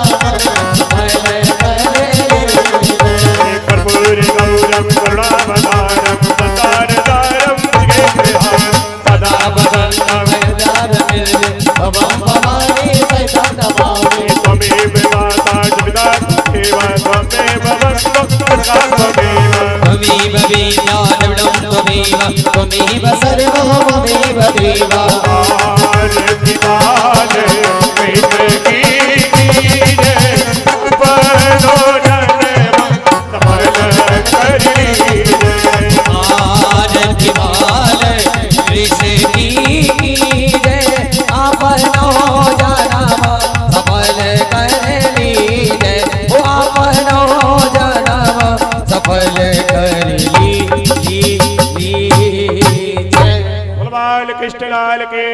भले करे कर्पूर गौरम करुणावतारम सदारदारम मृगेन्द्रहारम सदा बदन भयदार मिले भवम भवानी सैतम दबावे त्वमेव माता जपिता देव त्वमेव वस्तु त्वमेव त्वमेव विज्ञानविदं त्वमेव सर्वं त्वमेव देवा आरती माल कृष्ण की कीजिए अपनो जन्म सफल कर लीजिए आरती माल कृष्ण की कीजिए अपनो जन्म सफल कर लीजिए वो अपनो जन्म सफल कर लीजिए बाल कृष्ण लाल के